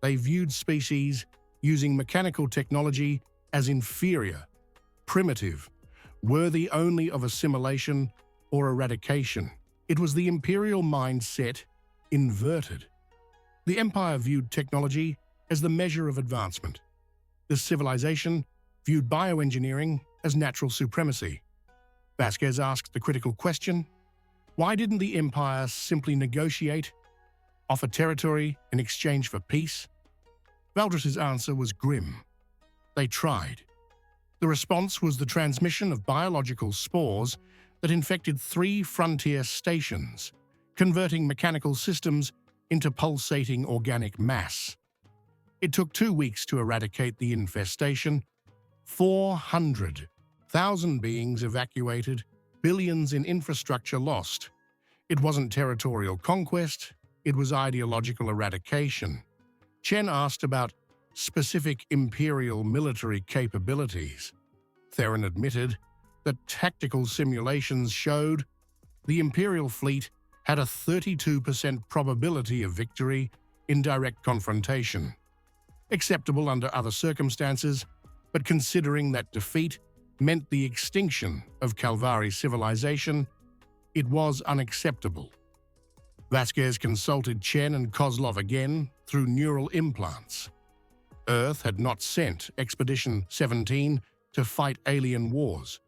S1: They viewed species using mechanical technology as inferior, primitive, worthy only of assimilation or eradication. It was the imperial mindset inverted. The Empire viewed technology as the measure of advancement. This civilization viewed bioengineering as natural supremacy. Vasquez asked the critical question, why didn't the Empire simply negotiate, offer territory in exchange for peace? Valdris's answer was grim. They tried. The response was the transmission of biological spores that infected 3 frontier stations, converting mechanical systems into pulsating organic mass. It took 2 weeks to eradicate the infestation. 400,000 beings evacuated, billions in infrastructure lost. It wasn't territorial conquest, it was ideological eradication. Chen asked about specific imperial military capabilities. Theron admitted that tactical simulations showed the Imperial fleet had a 32% probability of victory in direct confrontation. Acceptable under other circumstances, but considering that defeat meant the extinction of Calvari civilization, it was unacceptable. Vasquez consulted Chen and Kozlov again through neural implants. Earth had not sent Expedition 17 to fight alien wars,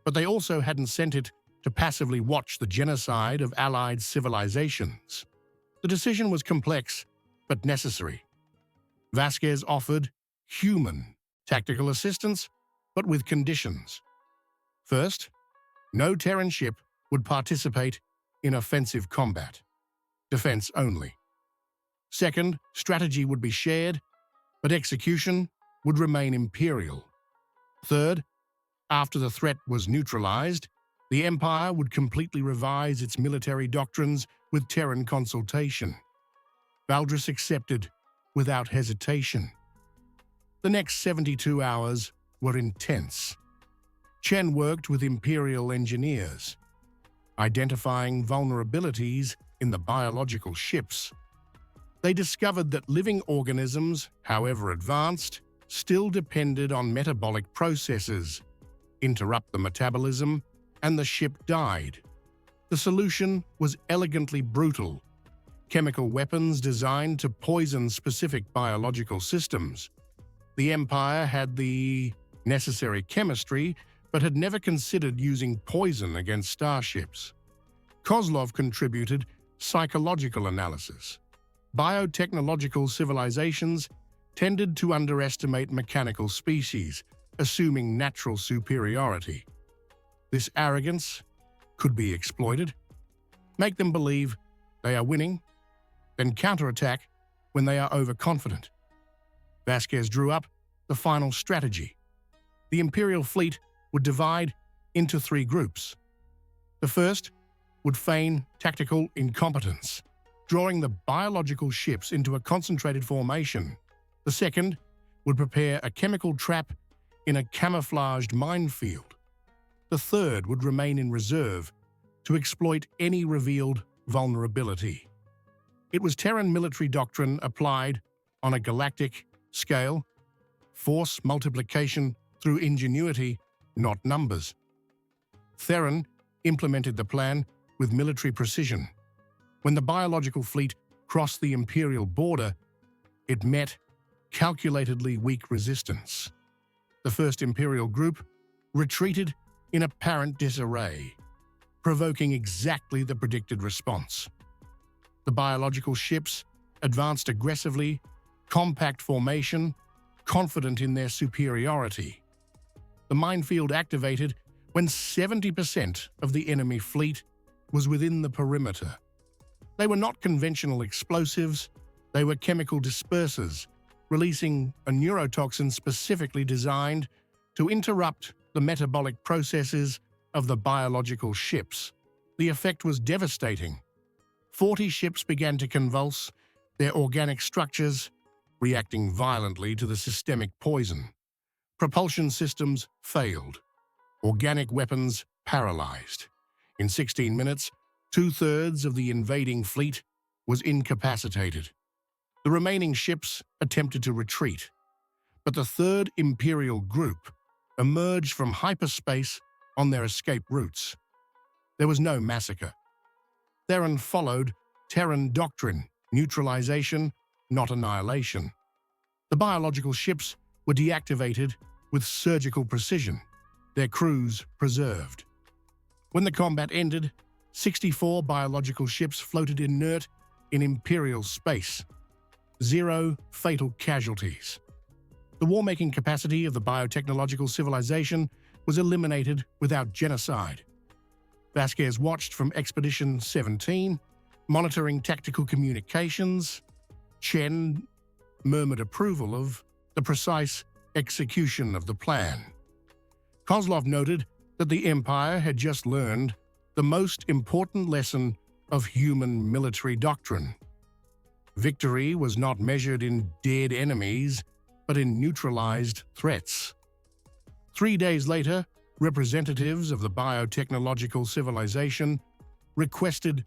S1: but they also hadn't sent it to passively watch the genocide of allied civilizations. The decision was complex, but necessary. Vasquez offered human tactical assistance, but with conditions. First, no Terran ship would participate in offensive combat. Defense only. Second, strategy would be shared, but execution would remain imperial. Third, after the threat was neutralized, the Empire would completely revise its military doctrines with Terran consultation. Valdris accepted without hesitation. The next 72 hours were intense. Chen worked with Imperial engineers, identifying vulnerabilities in the biological ships. They discovered that living organisms, however advanced, still depended on metabolic processes. Interrupt the metabolism, and the ship died. The solution was elegantly brutal. Chemical weapons designed to poison specific biological systems. The Empire had the necessary chemistry, but had never considered using poison against starships. Kozlov contributed psychological analysis. Biotechnological civilizations tended to underestimate mechanical species, assuming natural superiority. This arrogance could be exploited. Make them believe they are winning, then counterattack when they are overconfident. Vasquez drew up the final strategy. The Imperial fleet would divide into 3 groups. The first would feign tactical incompetence, drawing the biological ships into a concentrated formation. The second would prepare a chemical trap in a camouflaged minefield. The third would remain in reserve to exploit any revealed vulnerability. It was Terran military doctrine applied on a galactic scale, force multiplication through ingenuity, not numbers. Theron implemented the plan with military precision. When the biological fleet crossed the Imperial border, it met calculatedly weak resistance. The first Imperial group retreated in apparent disarray, provoking exactly the predicted response. The biological ships advanced aggressively, compact formation, confident in their superiority. The minefield activated when 70% of the enemy fleet was within the perimeter. They were not conventional explosives, they were chemical dispersers, releasing a neurotoxin specifically designed to interrupt the metabolic processes of the biological ships. The effect was devastating. 40 ships began to convulse, their organic structures reacting violently to the systemic poison. Propulsion systems failed. Organic weapons paralyzed. In 16 minutes, 2/3 of the invading fleet was incapacitated. The remaining ships attempted to retreat, but the Third Imperial Group emerged from hyperspace on their escape routes. There was no massacre. Therein followed Terran doctrine, neutralization, not annihilation. The biological ships were deactivated with surgical precision, their crews preserved. When the combat ended, 64 biological ships floated inert in Imperial space. 0 fatal casualties. The war-making capacity of the biotechnological civilization was eliminated without genocide. Vasquez watched from Expedition 17, monitoring tactical communications. Chen murmured approval of the precise execution of the plan. Kozlov noted that the Empire had just learned the most important lesson of human military doctrine. Victory was not measured in dead enemies, but in neutralized threats. 3 days later, representatives of the biotechnological civilization requested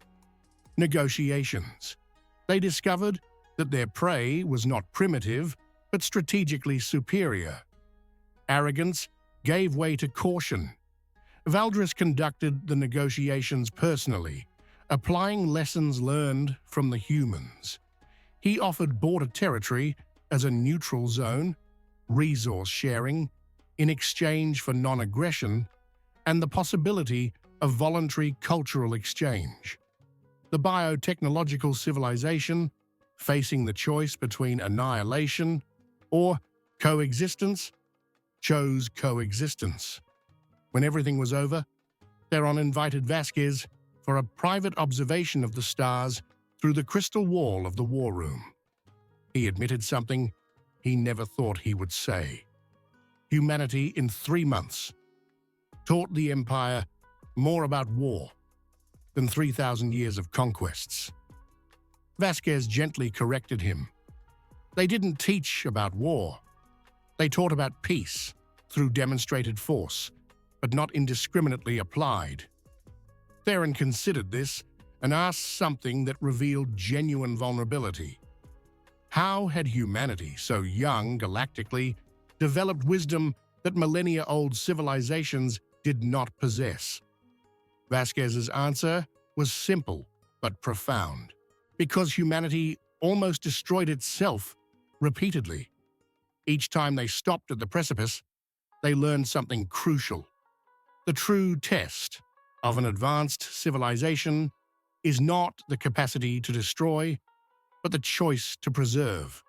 S1: negotiations. They discovered that their prey was not primitive, but strategically superior. Arrogance gave way to caution. Valdris conducted the negotiations personally, applying lessons learned from the humans. He offered border territory as a neutral zone, resource sharing, in exchange for non-aggression, and the possibility of voluntary cultural exchange. The biotechnological civilization, facing the choice between annihilation or coexistence, chose coexistence. When everything was over, Theron invited Vasquez for a private observation of the stars through the crystal wall of the war room. He admitted something he never thought he would say. Humanity in 3 months taught the Empire more about war than 3,000 years of conquests. Vasquez gently corrected him. They didn't teach about war. They taught about peace through demonstrated force, but not indiscriminately applied. Theron considered this and asked something that revealed genuine vulnerability. How had humanity, so young galactically, developed wisdom that millennia-old civilizations did not possess? Vasquez's answer was simple but profound. Because humanity almost destroyed itself repeatedly. Each time they stopped at the precipice, they learned something crucial. The true test of an advanced civilization is not the capacity to destroy, but the choice to preserve.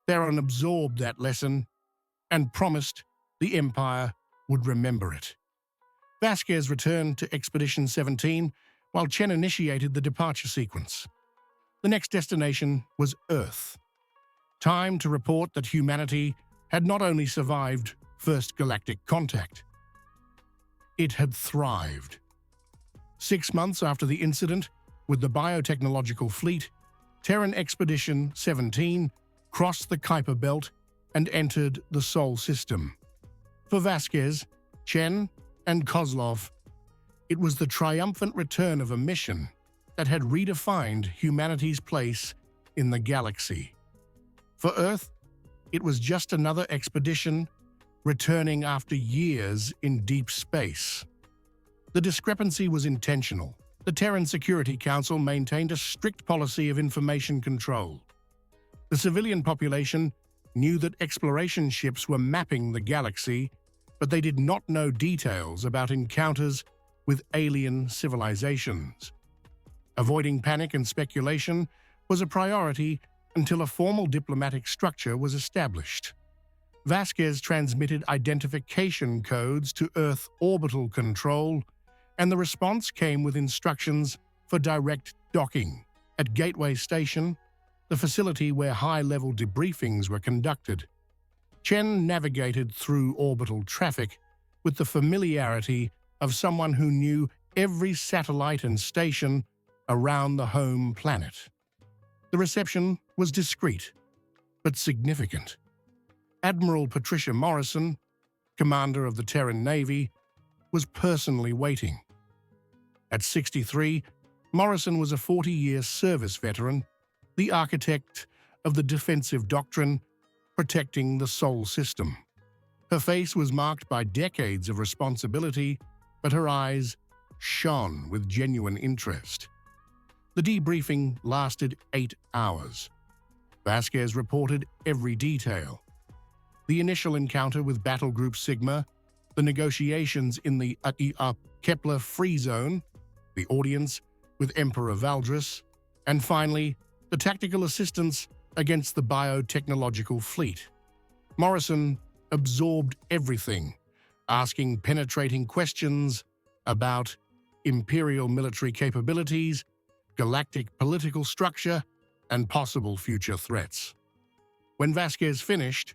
S1: Theron absorbed that lesson and promised the Empire would remember it. Vasquez returned to Expedition 17 while Chen initiated the departure sequence. The next destination was Earth. Time to report that humanity had not only survived first galactic contact, it had thrived. 6 months after the incident with the biotechnological fleet, Terran Expedition 17 crossed the Kuiper Belt and entered the Sol system. For Vasquez, Chen, and Kozlov, it was the triumphant return of a mission that had redefined humanity's place in the galaxy. For Earth, it was just another expedition returning after years in deep space. The discrepancy was intentional. The Terran Security Council maintained a strict policy of information control. The civilian population knew that exploration ships were mapping the galaxy, but they did not know details about encounters with alien civilizations. Avoiding panic and speculation was a priority until a formal diplomatic structure was established. Vasquez transmitted identification codes to Earth orbital control, and the response came with instructions for direct docking at Gateway Station, the facility where high-level debriefings were conducted. Chen navigated through orbital traffic, with the familiarity of someone who knew every satellite and station around the home planet. The reception was discreet, but significant. Admiral Patricia Morrison, commander of the Terran Navy, was personally waiting. At 63, Morrison was a 40-year service veteran, the architect of the defensive doctrine protecting the Sol system. Her face was marked by decades of responsibility, but her eyes shone with genuine interest. The debriefing lasted 8 hours. Vasquez reported every detail. The initial encounter with Battle Group Sigma, the negotiations in the Kepler Free Zone, the audience with Emperor Valdris, and finally, the tactical assistance against the biotechnological fleet. Morrison absorbed everything, asking penetrating questions about Imperial military capabilities, galactic political structure, and possible future threats. When Vasquez finished,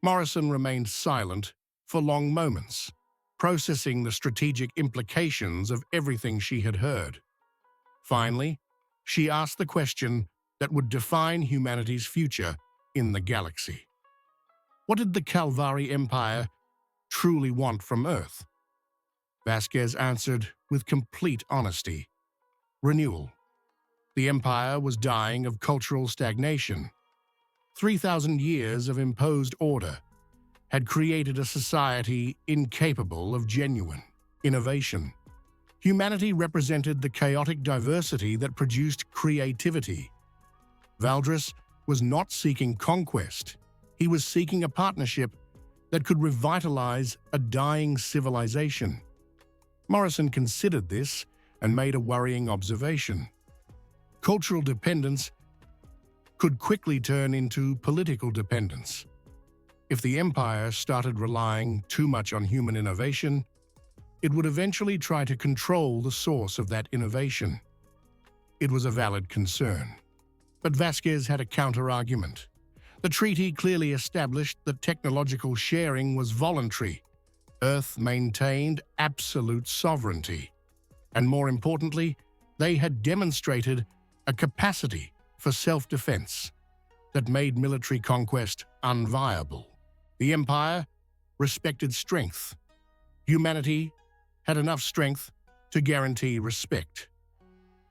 S1: Morrison remained silent for long moments, processing the strategic implications of everything she had heard. Finally, she asked the question that would define humanity's future in the galaxy. What did the Calvari Empire truly want from Earth? Vasquez answered with complete honesty: renewal. The Empire was dying of cultural stagnation. 3,000 years of imposed order had created a society incapable of genuine innovation. Humanity represented the chaotic diversity that produced creativity. Valdris was not seeking conquest. He was seeking a partnership that could revitalize a dying civilization. Morrison considered this and made a worrying observation. Cultural dependence could quickly turn into political dependence. If the Empire started relying too much on human innovation, it would eventually try to control the source of that innovation. It was a valid concern. But Vasquez had a counter-argument. The treaty clearly established that technological sharing was voluntary. Earth maintained absolute sovereignty. And more importantly, they had demonstrated a capacity for self-defense that made military conquest unviable. The Empire respected strength. Humanity had enough strength to guarantee respect.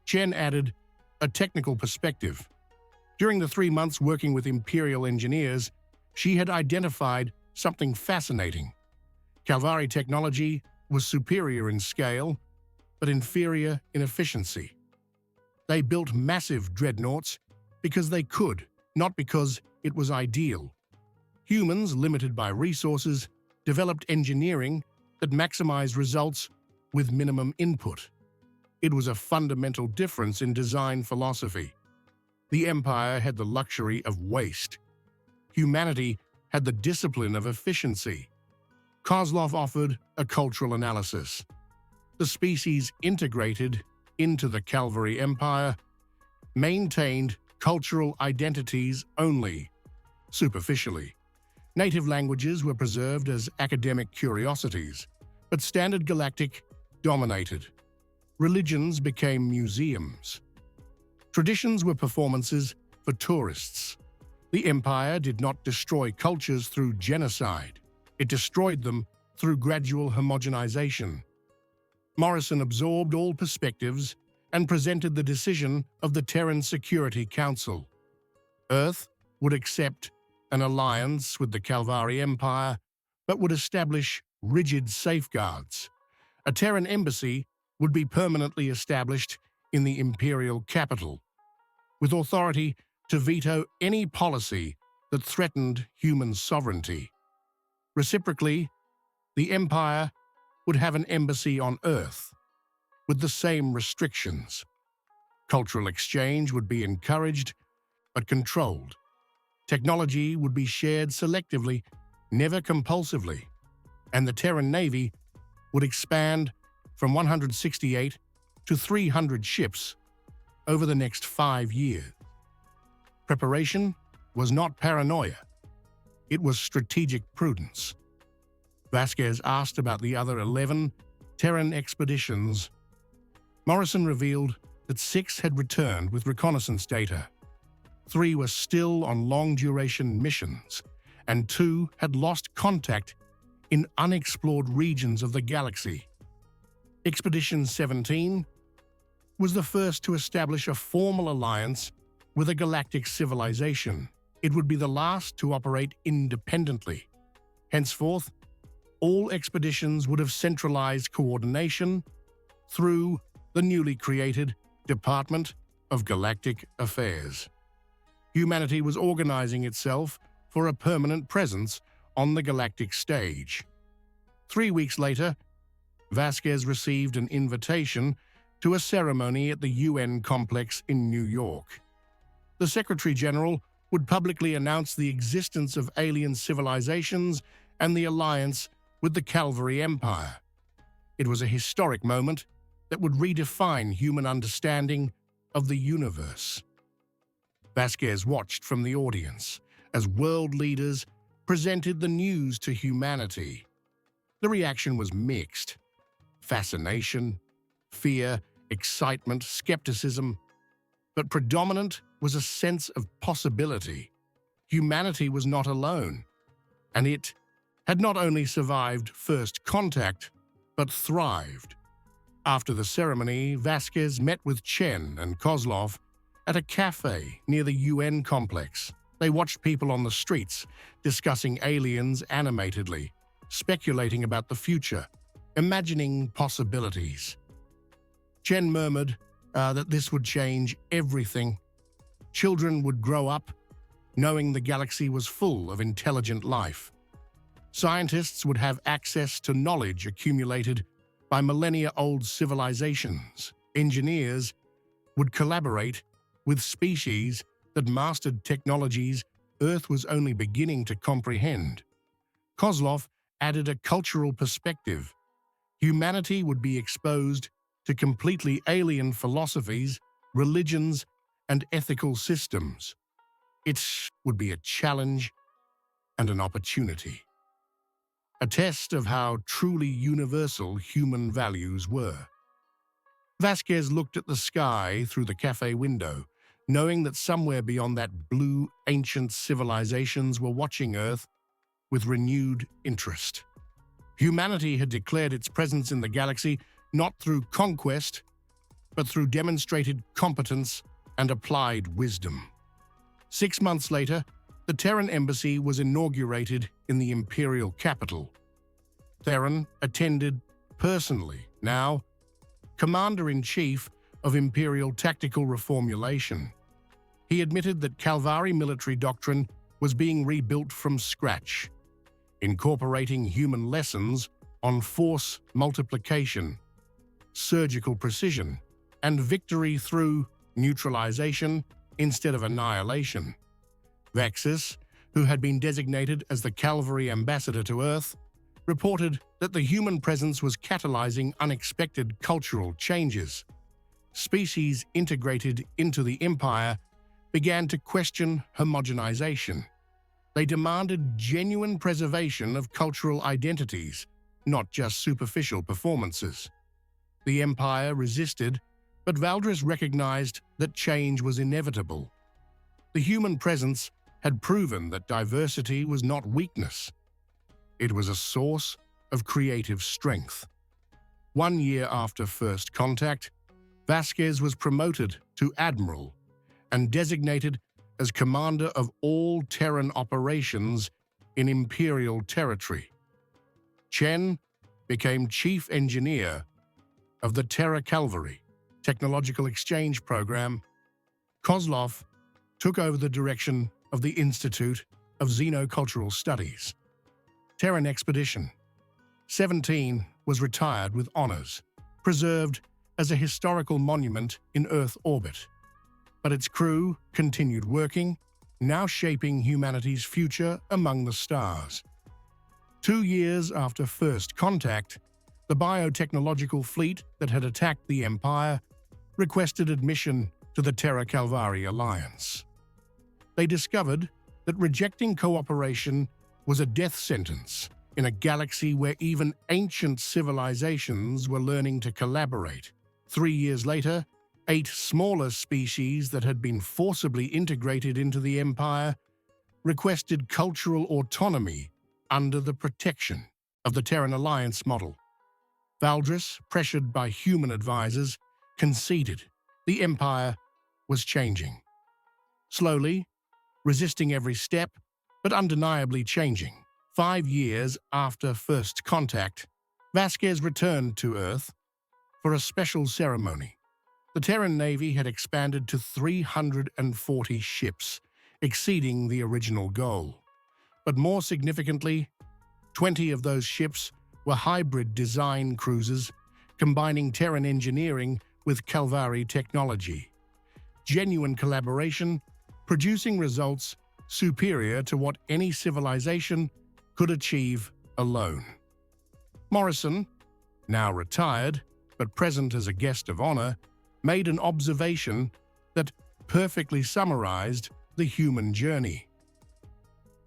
S1: Chen added a technical perspective. During the 3 months working with Imperial engineers, she had identified something fascinating. Calvari technology was superior in scale, but inferior in efficiency. They built massive dreadnoughts because they could, not because it was ideal. Humans, limited by resources, developed engineering that maximized results with minimum input. It was a fundamental difference in design philosophy. The Empire had the luxury of waste. Humanity had the discipline of efficiency. Kozlov offered a cultural analysis. The species integrated into the Calvari Empire maintained cultural identities only, superficially. Native languages were preserved as academic curiosities, but standard galactic dominated. Religions became museums. Traditions were performances for tourists. The Empire did not destroy cultures through genocide. It destroyed them through gradual homogenization. Morrison absorbed all perspectives and presented the decision of the Terran Security Council. Earth would accept an alliance with the Calvari Empire, but would establish rigid safeguards. A Terran embassy would be permanently established in the imperial capital, with authority to veto any policy that threatened human sovereignty. Reciprocally, the Empire would have an embassy on Earth, with the same restrictions. Cultural exchange would be encouraged, but controlled. Technology would be shared selectively, never compulsively, and the Terran Navy would expand from 168 to 300 ships over the next 5 years. Preparation was not paranoia. It was strategic prudence. Vasquez asked about the other 11 Terran expeditions. Morrison revealed that 6 had returned with reconnaissance data. 3 were still on long-duration missions, and 2 had lost contact in unexplored regions of the galaxy. Expedition 17 was the first to establish a formal alliance with a galactic civilization. It would be the last to operate independently. Henceforth, all expeditions would have centralized coordination through the newly created Department of Galactic Affairs. Humanity was organizing itself for a permanent presence on the galactic stage. 3 weeks later, Vasquez received an invitation to a ceremony at the UN complex in New York. The Secretary General would publicly announce the existence of alien civilizations and the alliance with the Calvary Empire. It was a historic moment that would redefine human understanding of the universe. Vasquez watched from the audience as world leaders presented the news to humanity. The reaction was mixed. Fascination, fear, excitement, skepticism. But predominant was a sense of possibility. Humanity was not alone, and it had not only survived first contact, but thrived. After the ceremony, Vasquez met with Chen and Kozlov at a cafe near the UN complex. They watched people on the streets discussing aliens animatedly, speculating about the future, imagining possibilities. Chen murmured that this would change everything. Children would grow up knowing the galaxy was full of intelligent life. Scientists would have access to knowledge accumulated by millennia-old civilizations. Engineers would collaborate with species that mastered technologies Earth was only beginning to comprehend. Kozlov added a cultural perspective. Humanity would be exposed to completely alien philosophies, religions, and ethical systems. It would be a challenge and an opportunity. A test of how truly universal human values were. Vasquez looked at the sky through the cafe window, knowing that somewhere beyond that blue, ancient civilizations were watching Earth with renewed interest. Humanity had declared its presence in the galaxy not through conquest, but through demonstrated competence and applied wisdom. 6 months later, the Terran embassy was inaugurated in the imperial capital. Theron attended personally, now Commander-in-Chief of Imperial Tactical Reformulation. He admitted that Calvary military doctrine was being rebuilt from scratch, incorporating human lessons on force multiplication, surgical precision, and victory through neutralization instead of annihilation. Vaxis, who had been designated as the Calvary ambassador to Earth, reported that the human presence was catalyzing unexpected cultural changes. Species integrated into the Empire began to question homogenization. They demanded genuine preservation of cultural identities, not just superficial performances. The Empire resisted, but Valdris recognized that change was inevitable. The human presence had proven that diversity was not weakness. It was a source of creative strength. 1 year after first contact, Vasquez was promoted to Admiral and designated as commander of all Terran operations in Imperial territory. Chen became chief engineer of the Terra Calvary Technological Exchange Program. Kozlov took over the direction of the Institute of Xenocultural Studies. Terran Expedition 17 was retired with honors, preserved as a historical monument in Earth orbit. But its crew continued working, now shaping humanity's future among the stars. 2 years after first contact, the biotechnological fleet that had attacked the Empire requested admission to the Terra Calvary Alliance. They discovered that rejecting cooperation was a death sentence in a galaxy where even ancient civilizations were learning to collaborate. 3 years later, 8 smaller species that had been forcibly integrated into the Empire requested cultural autonomy under the protection of the Terran Alliance model. Valdris, pressured by human advisors, conceded. The Empire was changing. Slowly, resisting every step, but undeniably changing. 5 years after first contact, Vasquez returned to Earth for a special ceremony. The Terran Navy had expanded to 340 ships, exceeding the original goal. But more significantly, 20 of those ships were hybrid design cruisers, combining Terran engineering with Calvari technology. Genuine collaboration, producing results superior to what any civilization could achieve alone. Morrison, now retired, but present as a guest of honor, made an observation that perfectly summarized the human journey.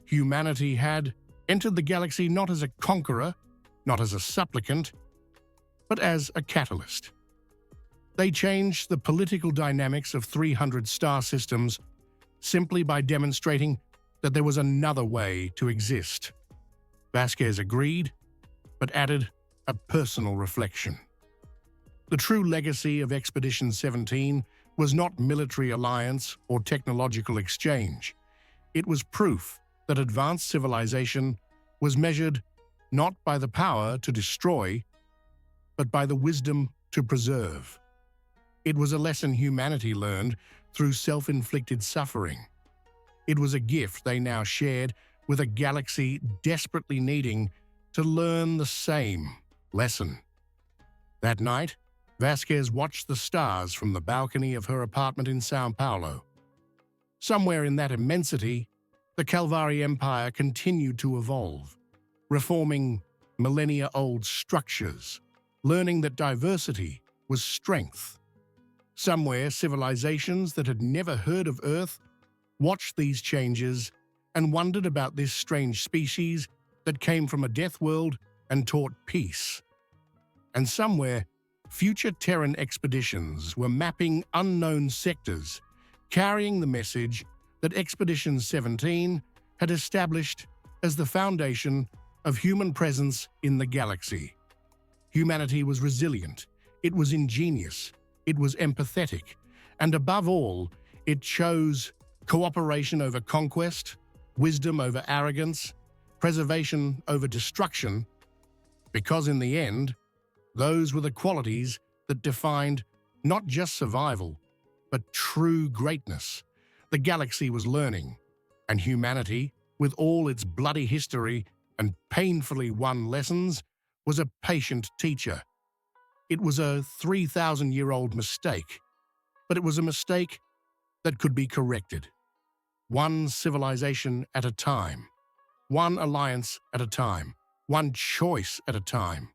S1: Humanity had entered the galaxy not as a conqueror, not as a supplicant, but as a catalyst. They changed the political dynamics of 300 star systems simply by demonstrating that there was another way to exist. Vasquez agreed, but added a personal reflection. The true legacy of Expedition 17 was not military alliance or technological exchange. It was proof that advanced civilization was measured not by the power to destroy, but by the wisdom to preserve. It was a lesson humanity learned through self-inflicted suffering. It was a gift they now shared with a galaxy desperately needing to learn the same lesson. That night, Vasquez watched the stars from the balcony of her apartment in São Paulo. Somewhere in that immensity, the Calvari Empire continued to evolve, reforming millennia-old structures, learning that diversity was strength. Somewhere, civilizations that had never heard of Earth watched these changes and wondered about this strange species that came from a death world and taught peace. And somewhere, future Terran expeditions were mapping unknown sectors, carrying the message that Expedition 17 had established as the foundation of human presence in the galaxy. Humanity was resilient, it was ingenious, it was empathetic, and above all, it chose cooperation over conquest, wisdom over arrogance, preservation over destruction, because in the end, those were the qualities that defined not just survival, but true greatness. The galaxy was learning, and humanity, with all its bloody history and painfully won lessons, was a patient teacher. It was a 3,000-year-old mistake, but it was a mistake that could be corrected. One civilization at a time, one alliance at a time, one choice at a time.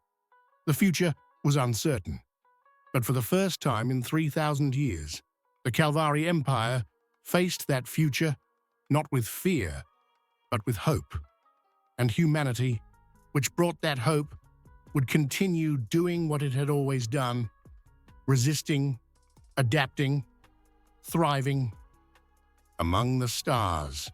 S1: The future was uncertain, but for the first time in 3,000 years, the Calvari Empire faced that future not with fear, but with hope. And humanity, which brought that hope, would continue doing what it had always done, resisting, adapting, thriving among the stars.